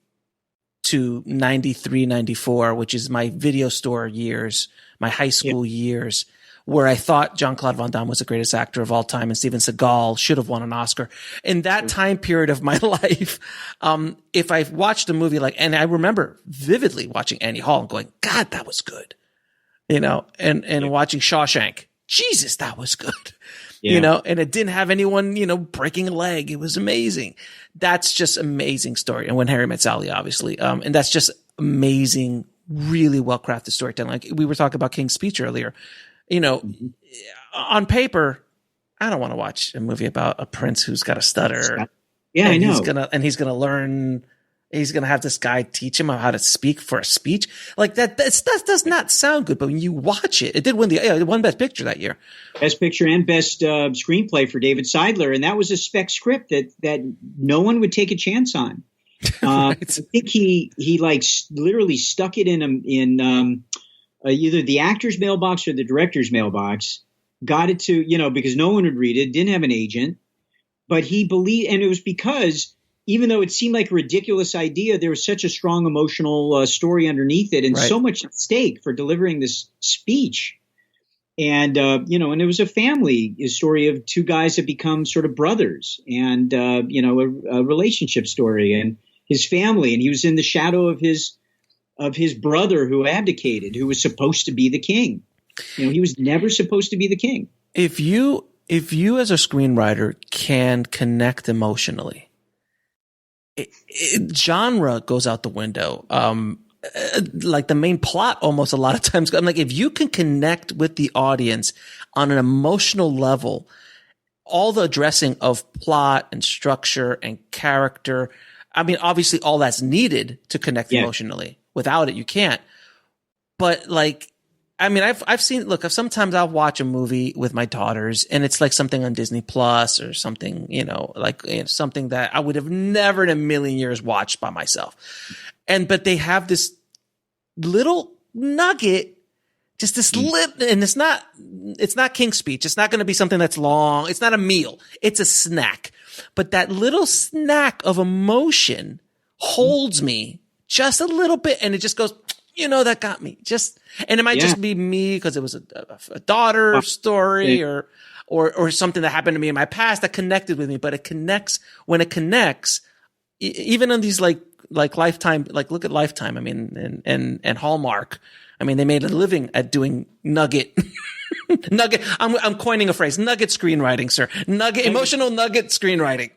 to 93, 94, which is my video store years, my high school years, where I thought Jean-Claude Van Damme was the greatest actor of all time and Steven Seagal should have won an Oscar. In that time period of my life, if I watched a movie and I remember vividly watching Annie Hall and going, God, that was good. And watching Shawshank, Jesus, that was good. And it didn't have anyone, breaking a leg. It was amazing. That's just amazing story. And When Harry Met Sally, obviously. And that's just amazing, really well-crafted storytelling. Like we were talking about King's Speech earlier. On paper, I don't want to watch a movie about a prince who's got a stutter. Yeah, I know. He's gonna learn. He's gonna have this guy teach him how to speak for a speech. Like that does not sound good. But when you watch it, it did win it won Best Picture that year. Best Picture and Best Screenplay for David Seidler, and that was a spec script that no one would take a chance on. Right. I think he literally stuck it in either the actor's mailbox or the director's mailbox, got it to, because no one would read it, didn't have an agent, but he believed, and it was because even though it seemed like a ridiculous idea, there was such a strong emotional story underneath it and so much at stake for delivering this speech. And, and it was a story of two guys that become sort of brothers and, a relationship story and his family. And he was in the shadow of his brother who abdicated, who was supposed to be the king. He was never supposed to be the king. If you as a screenwriter can connect emotionally, genre goes out the window. Like the main plot almost a lot of times. I'm like, if you can connect with the audience on an emotional level, all the addressing of plot and structure and character, I mean, obviously all that's needed to connect emotionally. Without it, you can't. But I've seen, sometimes I'll watch a movie with my daughters and it's like something on Disney Plus or something, something that I would have never in a million years watched by myself. But they have this little nugget, just this and it's not King's Speech. It's not going to be something that's long. It's not a meal. It's a snack. But that little snack of emotion holds me just a little bit, and it just goes, that got me. And it might just be me because it was a daughter story or something that happened to me in my past that connected with me. But it connects when it connects, even on these like Lifetime, look at Lifetime. I mean, and Hallmark. I mean, they made a living at doing nugget. Nugget. I'm coining a phrase. Nugget screenwriting, sir. Emotional nugget screenwriting.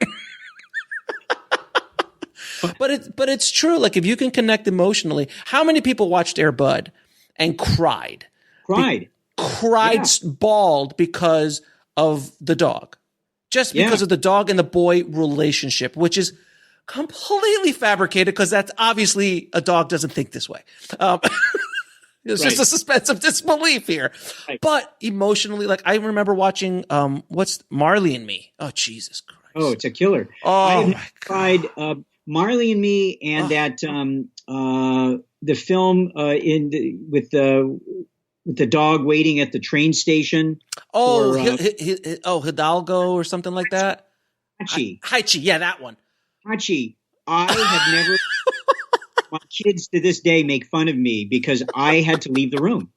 But it's true. Like if you can connect emotionally, how many people watched Air Bud and cried, bawled because of the dog, just because of the dog and the boy relationship, which is completely fabricated because that's obviously a dog doesn't think this way. It's just a suspense of disbelief here. Right. But emotionally, I remember watching what's Marley and Me. Oh, Jesus Christ. Oh, it's a killer. Oh, my God. Tried Marley and Me and that the film with the dog waiting at the train station. Oh, Hidalgo or something like that. Hachi, yeah, that one. Hachi. I have never. My kids to this day make fun of me because I had to leave the room.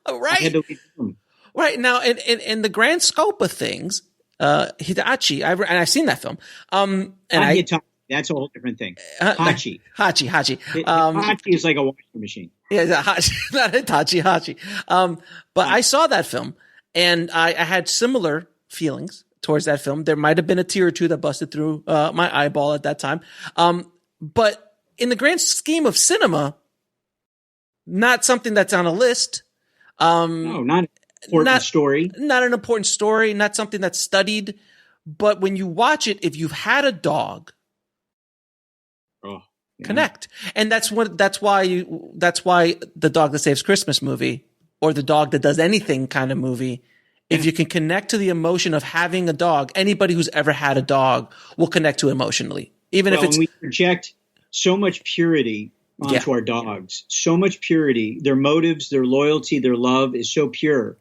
Right. I had to leave the room. Right now, in the grand scope of things, Hidachi, I've seen that film. That's a whole different thing. Hachi. Hachi. Hachi is like a washing machine. Yeah, Hachi, not Hachi. But I saw that film, and I had similar feelings towards that film. There might have been a tear or two that busted through my eyeball at that time. But in the grand scheme of cinema, not something that's on a list. No, not. important story. Not an important story, not something that's studied. But when you watch it, if you've had a dog, connect. And that's why the Dog That Saves Christmas movie, or the Dog That Does Anything kind of movie, if you can connect to the emotion of having a dog, anybody who's ever had a dog will connect to emotionally. Even if it's, we project so much purity onto our dogs, so much purity. Their motives, their loyalty, their love is so pure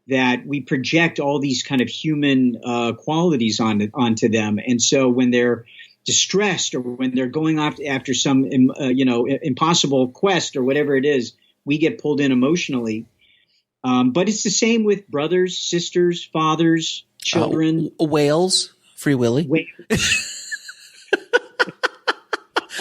that we project all these kind of human qualities onto them. And so when they're distressed, or when they're going after some impossible quest or whatever it is, we get pulled in emotionally. But it's the same with brothers, sisters, fathers, children. Whales, Free Willy.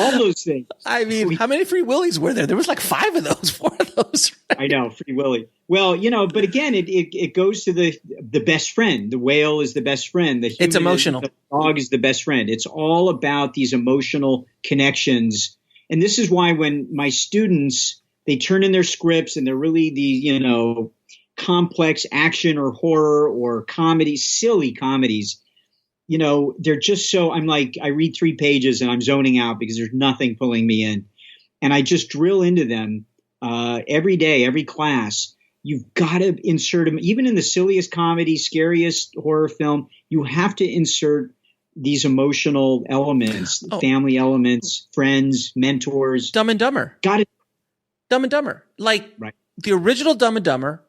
All those things. I mean, how many Free Willies were there? There was like 5 of those, 4 of those. Right? I know, Free Willy. Well, but again, it goes to the best friend. The whale is the best friend. It's emotional. The dog is the best friend. It's all about these emotional connections. And this is why when my students, they turn in their scripts and they're really the, complex action or horror or comedy, silly comedies, they're just so, I'm like, I read 3 pages and I'm zoning out because there's nothing pulling me in. And I just drill into them every day, every class. You've got to insert them, even in the silliest comedy, scariest horror film, you have to insert these emotional elements, family elements, friends, mentors. Dumb and Dumber. Got it. Dumb and Dumber. Like the original Dumb and Dumber.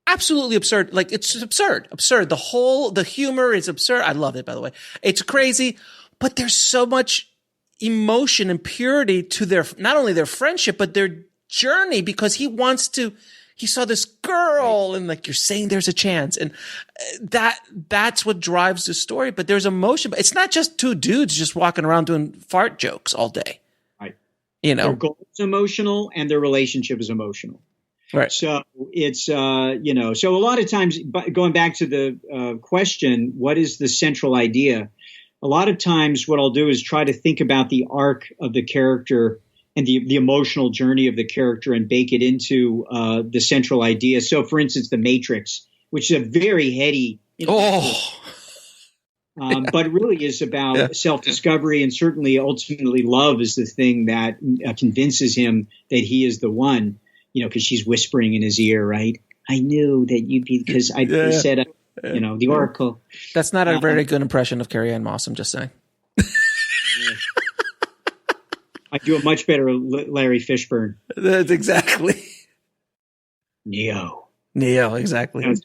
Absolutely absurd. Like, it's absurd. The humor is absurd. I love it, by the way. It's crazy, but there's so much emotion and purity to not only their friendship, but their journey, because he saw this girl and like you're saying there's a chance. And that's what drives the story. But there's emotion, but it's not just 2 dudes just walking around doing fart jokes all day. Right. Their goal is emotional and their relationship is emotional. Right. So it's, so a lot of times, going back to the question, what is the central idea? A lot of times what I'll do is try to think about the arc of the character and the emotional journey of the character and bake it into the central idea. So, for instance, The Matrix, which is a very heady, but it really is about self-discovery, and certainly ultimately love is the thing that convinces him that he is the one. Because she's whispering in his ear, right? I knew that you'd be, because I said, the oracle. That's not a very good impression of Carrie Ann Moss, I'm just saying. I do a much better Larry Fishburne. That's exactly. Neo, exactly.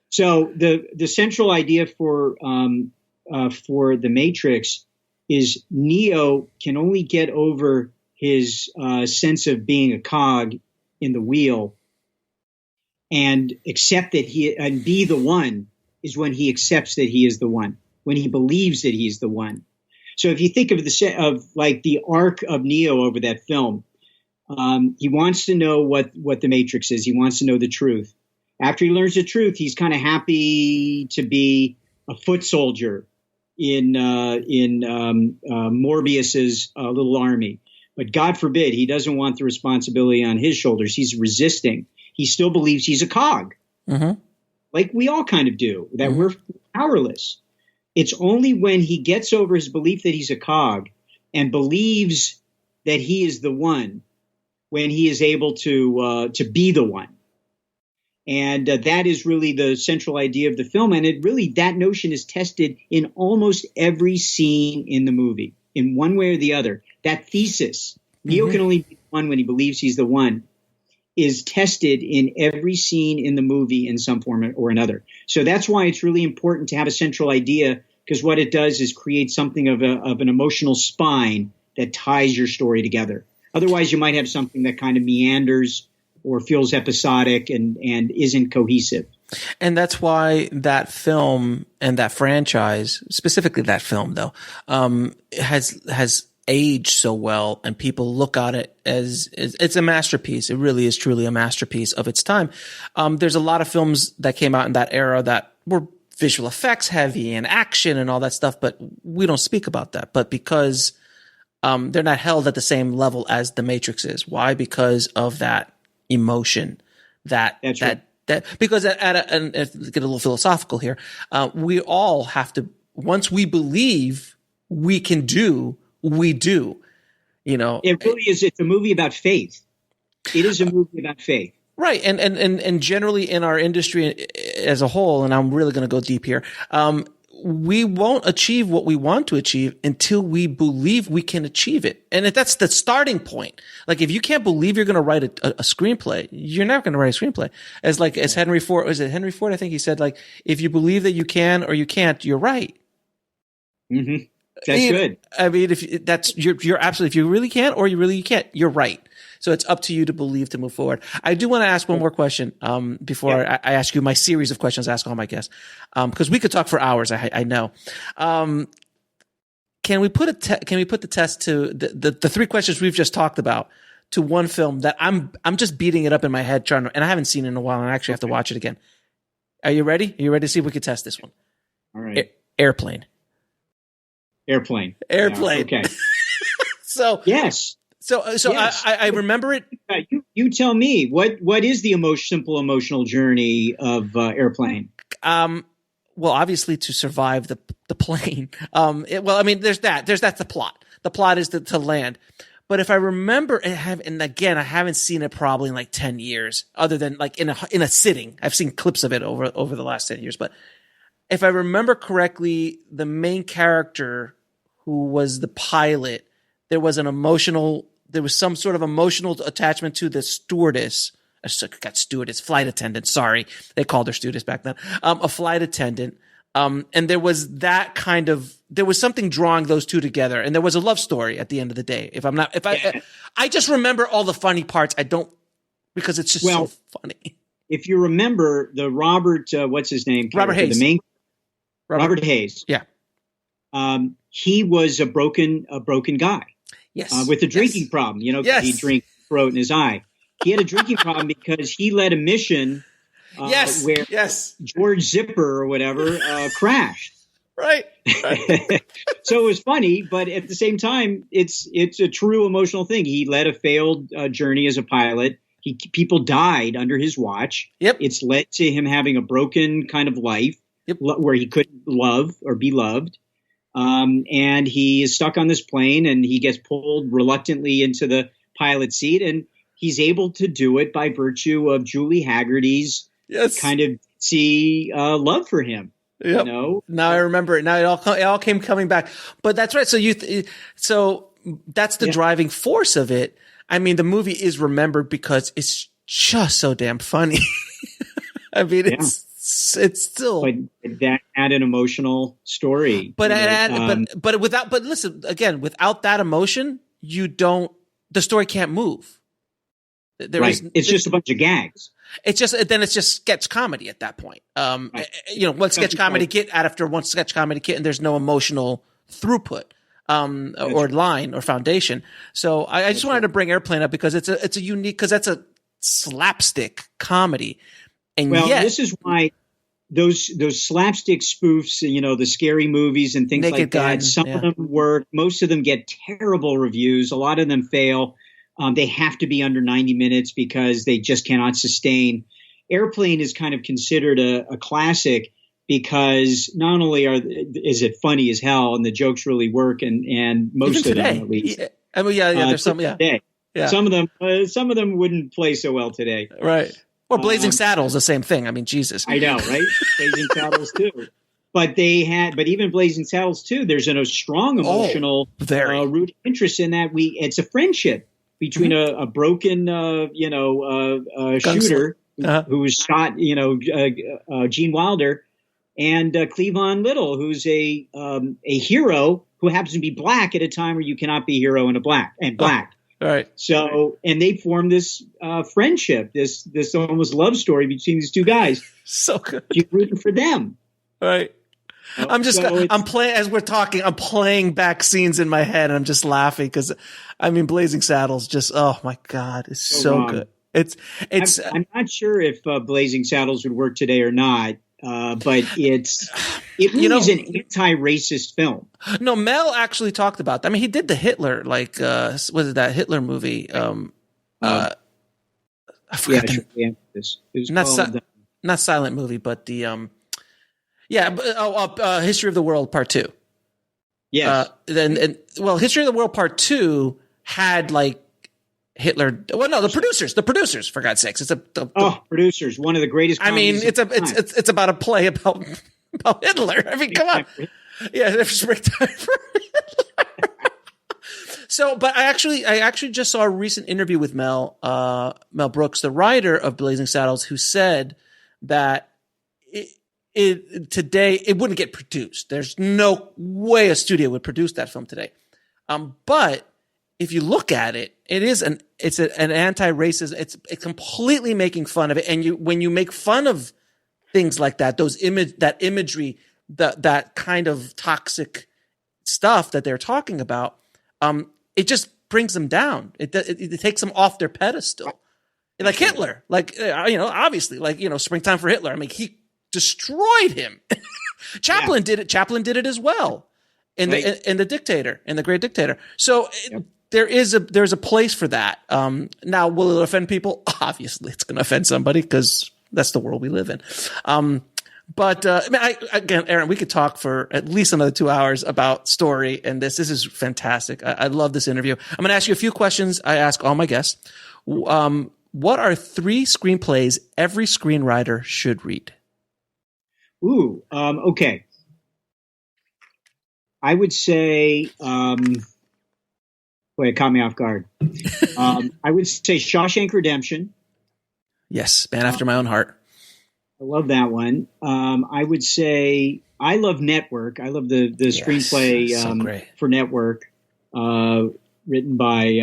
So the central idea for The Matrix is Neo can only get over his sense of being a cog in the wheel and accept that and be the one is when he accepts that he is the one, when he believes that he's the one. So if you think of the arc of Neo over that film, he wants to know what the Matrix is. He wants to know the truth. After he learns the truth, he's kind of happy to be a foot soldier in Morbius's little army. But God forbid, he doesn't want the responsibility on his shoulders. He's resisting. He still believes he's a cog, like we all kind of do, that we're powerless. It's only when he gets over his belief that he's a cog and believes that he is the one, when he is able to be the one. And that is really the central idea of the film. And that notion is tested in almost every scene in the movie, in one way or the other. That thesis, Neo can only be the one when he believes he's the one, is tested in every scene in the movie in some form or another. So that's why it's really important to have a central idea, because what it does is create something of an emotional spine that ties your story together. Otherwise, you might have something that kind of meanders or feels episodic and isn't cohesive. And that's why that film and that franchise, specifically that film though, has aged so well, and people look at it as it's a masterpiece. It really is truly a masterpiece of its time. There's a lot of films that came out in that era that were visual effects heavy and action and all that stuff, but we don't speak about that. But because they're not held at the same level as The Matrix is. Why? Because of that emotion, that That because and get a little philosophical here, we all have to, once we believe we can do, we do. You know, it really is. It's a movie about faith. It is a movie about faith. Right. And generally in our industry as a whole, and I'm really going to go deep here, we won't achieve what we want to achieve until we believe we can achieve it. And that's the starting point. Like, if you can't believe you're going to write a screenplay, you're not going to write a screenplay. As Henry Ford, was it Henry Ford? I think he said, like, if you believe that you can or you can't, you're right. Mm-hmm. That's good. I mean, you're absolutely, if you really can or you really can't, you're right. So it's up to you to believe to move forward. I do want to ask one more question before I ask you my series of questions I ask all my guests, because we could talk for hours. I know. Can we put the test to the three questions we've just talked about to one film that I'm just beating it up in my head trying to, and I haven't seen it in a while, and I actually have to watch it again. Are you ready? Are you ready to see if we could test this one? All right. Airplane. Airplane. Yeah, okay. So yes. So yes. I remember it. You tell me what is the simple emotional journey of Airplane? Well, obviously to survive the plane. There's the plot. The plot is to land. But if I remember, and again, I haven't seen it probably in like 10 years, other than like in a sitting. I've seen clips of it over the last 10 years. But if I remember correctly, the main character who was the pilot, there was some sort of emotional attachment to the stewardess. Flight attendant. Sorry. They called her stewardess back then. A flight attendant. And there was there was something drawing those two together. And there was a love story at the end of the day. I just remember all the funny parts. I don't, because it's just so funny. If you remember the Robert, what's his name? Robert Hayes. Robert Hayes. Yeah. He was a broken guy. Yes. With a drinking problem, he drank throat in his eye. He had a drinking problem because he led a mission where George Zipper or whatever crashed. Right. So it was funny, but at the same time, it's a true emotional thing. He led a failed journey as a pilot. People died under his watch. Yep. It's led to him having a broken kind of life where he couldn't love or be loved. And he is stuck on this plane, and he gets pulled reluctantly into the pilot seat, and he's able to do it by virtue of Julie Haggerty's kind of love for him. Yep. Now I remember it. Now it all came coming back. But that's right. So that's the driving force of it. I mean, the movie is remembered because it's just so damn funny. I mean, it's still, but that had an emotional story. But listen again, without that emotion, the story can't move. It's just a bunch of gags. It's just sketch comedy at that point. One sketch comedy get after one sketch comedy kit, and there's no emotional throughput, or line or foundation. So I just wanted to bring Airplane up because it's a unique, because that's a slapstick comedy. And this is why those slapstick spoofs, the scary movies and things Naked like Gun, that. Some of them work. Most of them get terrible reviews. A lot of them fail. They have to be under 90 minutes because they just cannot sustain. Airplane is kind of considered a classic because not only is it funny as hell and the jokes really work, and most of them at least. There's some. Today. Yeah. Some of them wouldn't play so well today. Right. Or Blazing Saddles, the same thing. I mean, Jesus. I know, right? Blazing Saddles too. But even Blazing Saddles too, there's a strong emotional root interest in that. It's a friendship between a broken, shooter who was shot, Gene Wilder, and Cleavon Little, who's a hero who happens to be black at a time where you cannot be a hero and black. Right. So, and they formed this friendship, this almost love story between these two guys. So good. You're rooting for them. Right. I'm playing as we're talking. I'm playing back scenes in my head, and I'm just laughing because, I mean, Blazing Saddles just, oh my God, it's so good. It's. I'm not sure if Blazing Saddles would work today or not, but it really is an anti-racist film. No, Mel actually talked about that. I mean, he did the Hitler, was it that Hitler movie? I forgot it was called not silent movie, but the History of the World Part 2. Yes. History of the World Part 2 had like Hitler. Well, no, the producers, for God's sakes. Producers, one of the greatest. I mean, it's about a play about Hitler. I mean, come on. Yeah, Springtime for Hitler. So, but I actually just saw a recent interview with Mel Brooks, the writer of Blazing Saddles, who said that today it wouldn't get produced. There's no way a studio would produce that film today. But if you look at it, it's an anti-racist. It's completely making fun of it. And when you make fun of things like that, that imagery, that kind of toxic stuff that they're talking about, it just brings them down. It takes them off their pedestal. Like Hitler, obviously, Springtime for Hitler. I mean, he destroyed him. Chaplin did it. Chaplin did it as well in the Dictator, in the Great Dictator. So there's a place for that. Now, will it offend people? Obviously, it's going to offend somebody because that's the world we live in. But again, Aaron, we could talk for at least another 2 hours about story, and this is fantastic. I love this interview. I'm going to ask you a few questions I ask all my guests. What are 3 screenplays every screenwriter should read? Okay. I would say, it caught me off guard. I would say Shawshank Redemption. Yes, man after my own heart. I love that one. I would say I love Network. I love the screenplay for Network, written by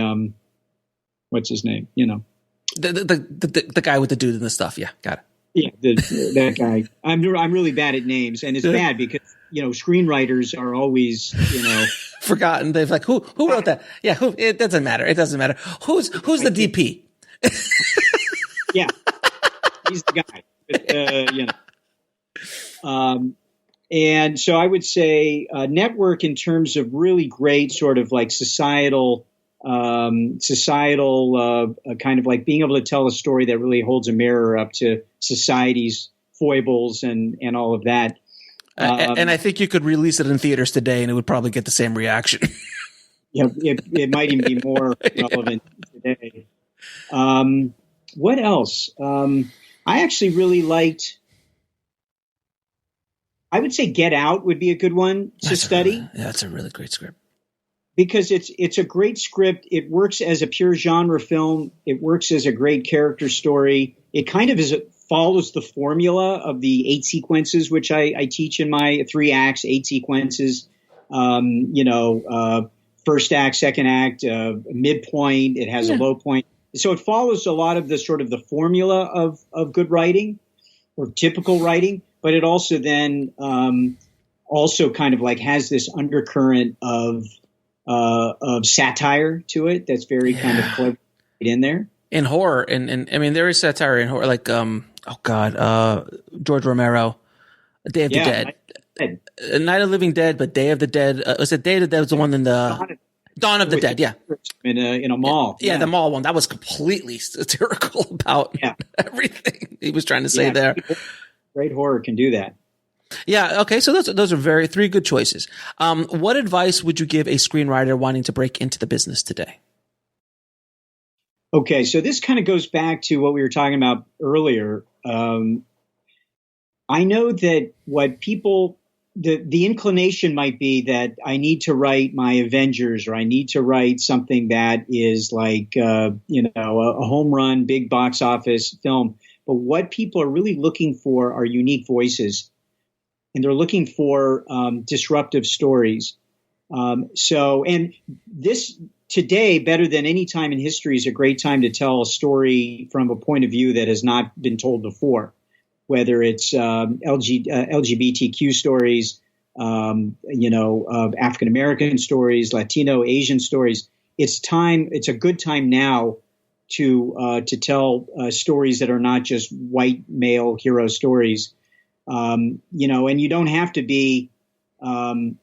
what's his name? The guy with the dude and the stuff. Yeah, got it. Yeah, that guy. I'm really bad at names, and it's bad because screenwriters are always forgotten. They've like who wrote that? Yeah, it doesn't matter. It doesn't matter. Who's the DP? Yeah, he's the guy. And so I would say Network in terms of really great sort of like societal kind of like being able to tell a story that really holds a mirror up to society's foibles and all of that. And I think you could release it in theaters today and it would probably get the same reaction. Yeah, it might even be more relevant today. What else? I actually really liked, I would say Get Out would be a good one to study. That's a really great script. Because it's a great script. It works as a pure genre film. It works as a great character story. It kind of follows the formula of the 8 sequences, which I teach in my 3 acts, 8 sequences. First act, second act, midpoint. It has a low point. So it follows a lot of the sort of the formula of good writing or typical writing, but it also then also kind of like has this undercurrent of satire to it that's very kind of clever in there. In horror, and I mean there is satire in horror, like George Romero, Day of the Dead. Night of the Living Dead, but Day of the Dead. Was it Day of the Dead was the one in the Dawn of the Dead? Yeah, in a mall. Yeah, the mall one. That was completely satirical about everything he was trying to say there. Great horror can do that. Yeah. Okay. So those are 3 good choices. What advice would you give a screenwriter wanting to break into the business today? Okay. So this kind of goes back to what we were talking about earlier. I know that what people, the inclination might be that I need to write my Avengers, or I need to write something that is like, a home run, big box office film. But what people are really looking for are unique voices. And they're looking for disruptive stories. And this today, better than any time in history, is a great time to tell a story from a point of view that has not been told before, whether it's LGBTQ stories, African American stories, Latino, Asian stories. It's a good time now to tell stories that are not just white male hero stories. And you don't have to be, and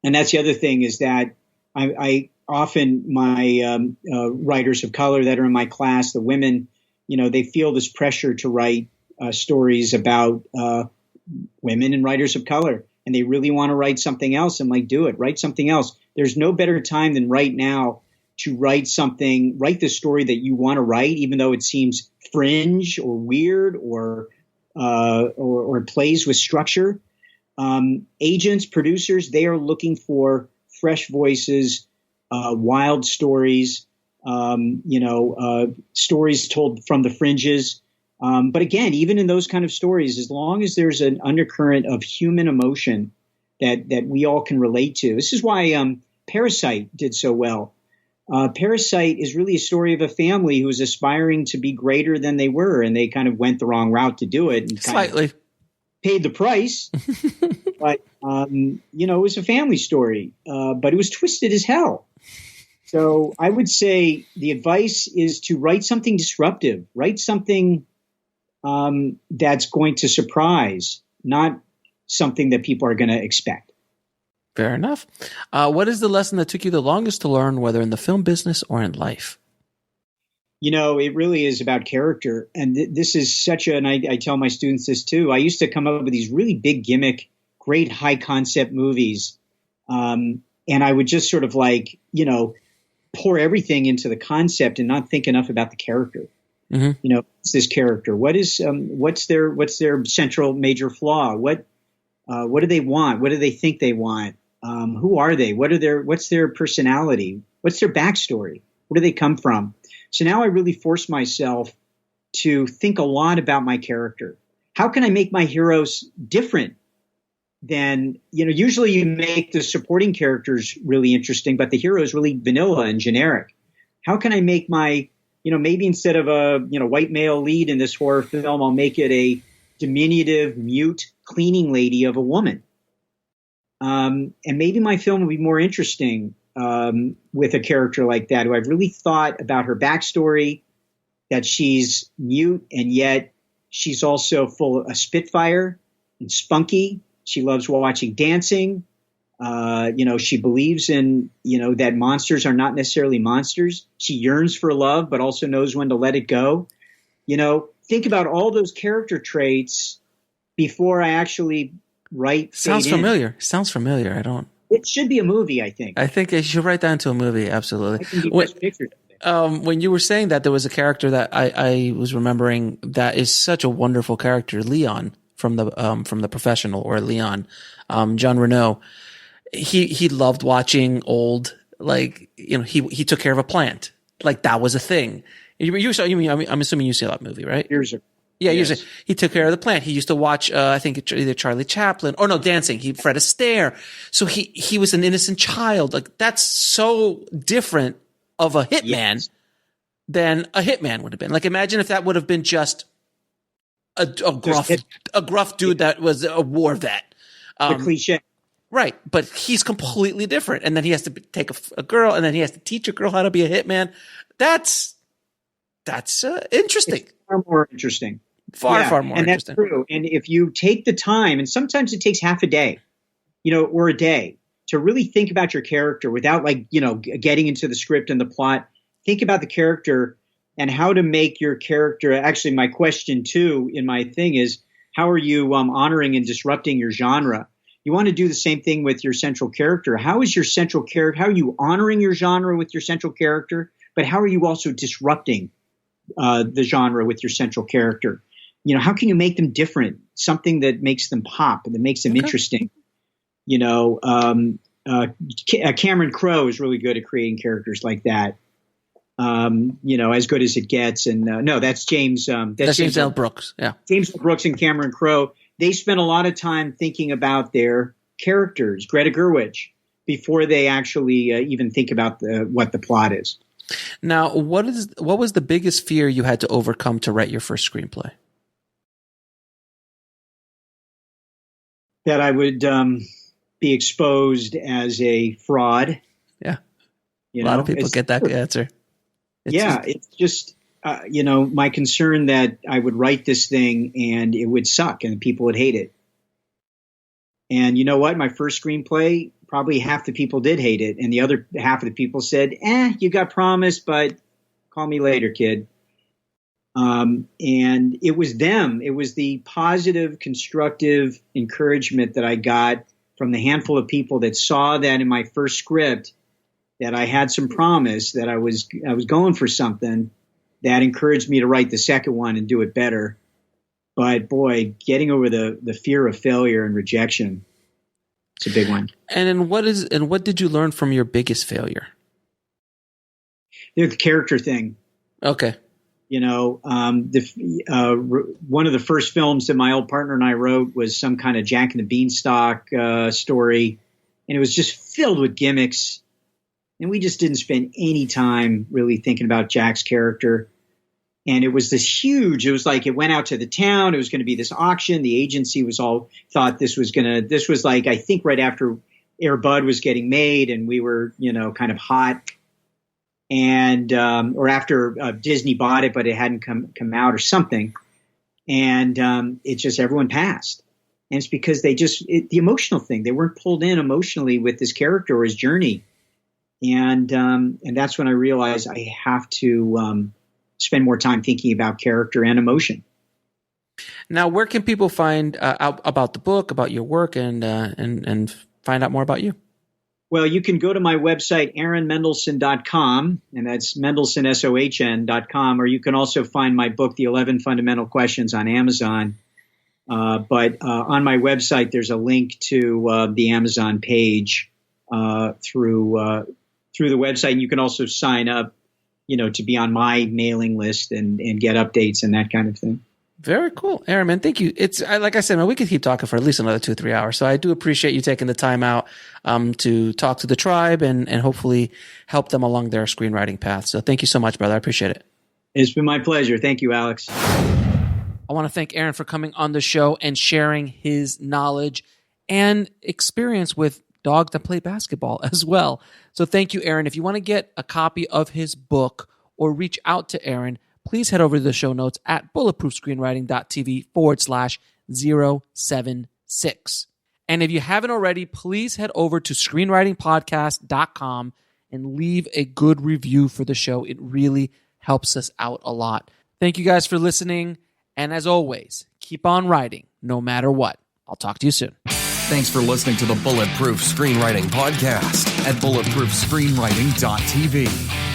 that's the other thing is that I often my writers of color that are in my class, the women, they feel this pressure to write stories about women and writers of color, and they really want to write something else. I'm like, do it, write something else. There's no better time than right now to write the story that you want to write, even though it seems fringe or weird or plays with structure. Agents, producers, they are looking for fresh voices, wild stories, stories told from the fringes. But again, even in those kind of stories, as long as there's an undercurrent of human emotion that we all can relate to. This is why Parasite did so well. Parasite is really a story of a family who was aspiring to be greater than they were, and they kind of went the wrong route to do it. And Slightly. Paid the price. But, it was a family story, but it was twisted as hell. So I would say the advice is to write something disruptive, write something that's going to surprise, not something that people are going to expect. Fair enough. What is the lesson that took you the longest to learn, whether in the film business or in life? It really is about character. And this is and I tell my students this too. I used to come up with these really big gimmick, great high concept movies. And I would just sort of pour everything into the concept and not think enough about the character. Mm-hmm. What's this character? What's their central major flaw? What do they want? What do they think they want? Who are they? What's their personality? What's their backstory? Where do they come from? So now I really force myself to think a lot about my character. How can I make my heroes different than, usually you make the supporting characters really interesting, but the hero is really vanilla and generic. How can I make my, maybe instead of a, white male lead in this horror film, I'll make it a diminutive, mute cleaning lady of a woman. And maybe my film will be more interesting with a character like that, who I've really thought about her backstory, that she's mute and yet she's also full of a spitfire and spunky. She loves watching dancing. She believes in, that monsters are not necessarily monsters. She yearns for love, but also knows when to let it go. Think about all those character traits before I actually write. Sounds familiar. Sounds familiar. I don't. It should be a movie, I think. I think you should write that into a movie. Absolutely. When you were saying that, there was a character that I was remembering that is such a wonderful character, Leon from the Professional, or Leon, Jean Reno. He loved watching old, he took care of a plant. That was a thing. I'm assuming you saw that movie, right? Years ago. Yeah, yes. He took care of the plant. He used to watch, I think either Charlie Chaplin or dancing. Fred Astaire. So he was an innocent child. That's so different of a hitman than a hitman would have been. Imagine if that would have been just a gruff dude that was a war vet. The cliche. Right. But he's completely different. And then he has to take a girl, and then he has to teach a girl how to be a hitman. That's interesting. It's far more interesting. Far more interesting. And that's true. And if you take the time, and sometimes it takes half a day, or a day, to really think about your character without getting into the script and the plot. Think about the character and how to make your character. Actually, my question too in my thing is, how are you honoring and disrupting your genre? You want to do the same thing with your central character. How is your central character? How are you honoring your genre with your central character? But how are you also disrupting the genre with your central character? How can you make them different? Something that makes them pop, that makes them interesting. Cameron Crowe is really good at creating characters like that. As good as it gets. And no, that's James. That's James L. Brooks. Yeah, James L. Brooks and Cameron Crowe. They spent a lot of time thinking about their characters, Greta Gerwig, before they actually even think about what the plot is. Now, what was the biggest fear you had to overcome to write your first screenplay? That I would be exposed as a fraud. Yeah. A lot of people get that answer. It's just, my concern that I would write this thing and it would suck and people would hate it. And you know what? My first screenplay, probably half the people did hate it. And the other half of the people said, you got promised, but call me later, kid. And it was them. It was the positive, constructive encouragement that I got from the handful of people that saw that in my first script, that I had some promise, that I was going for something, that encouraged me to write the second one and do it better. But boy, getting over the fear of failure and rejection, it's a big one. And what did you learn from your biggest failure? The character thing. Okay. You know, one of the first films that my old partner and I wrote was some kind of Jack and the Beanstalk story, and it was just filled with gimmicks. And we just didn't spend any time really thinking about Jack's character. And it was this huge, it was like it went out to the town. It was going to be this auction. The agency thought this was like, I think right after Air Bud was getting made and we were, kind of hot. And or after Disney bought it, but it hadn't come out or something, and it just everyone passed, and it's because the emotional thing, they weren't pulled in emotionally with this character or his journey, and that's when I realized I have to spend more time thinking about character and emotion. Now, where can people find out about the book, about your work, and find out more about you? Well, you can go to my website, aaronmendelsohn.com, and that's Mendelsohn, SOHN.com, or you can also find my book, The 11 Fundamental Questions, on Amazon. But on my website, there's a link to the Amazon page through the website. And you can also sign up, to be on my mailing list and get updates and that kind of thing. Very cool. Aaron, man, thank you. It's like I said, man, we could keep talking for at least another 2-3 hours. So I do appreciate you taking the time out to talk to the tribe and hopefully help them along their screenwriting path. So thank you so much, brother. I appreciate it. It's been my pleasure. Thank you, Alex. I want to thank Aaron for coming on the show and sharing his knowledge and experience with dogs that play basketball as well. So thank you, Aaron. If you want to get a copy of his book or reach out to Aaron, please head over to the show notes at bulletproofscreenwriting.tv/076. And if you haven't already, please head over to screenwritingpodcast.com and leave a good review for the show. It really helps us out a lot. Thank you guys for listening. And as always, keep on writing no matter what. I'll talk to you soon. Thanks for listening to the Bulletproof Screenwriting Podcast at bulletproofscreenwriting.tv.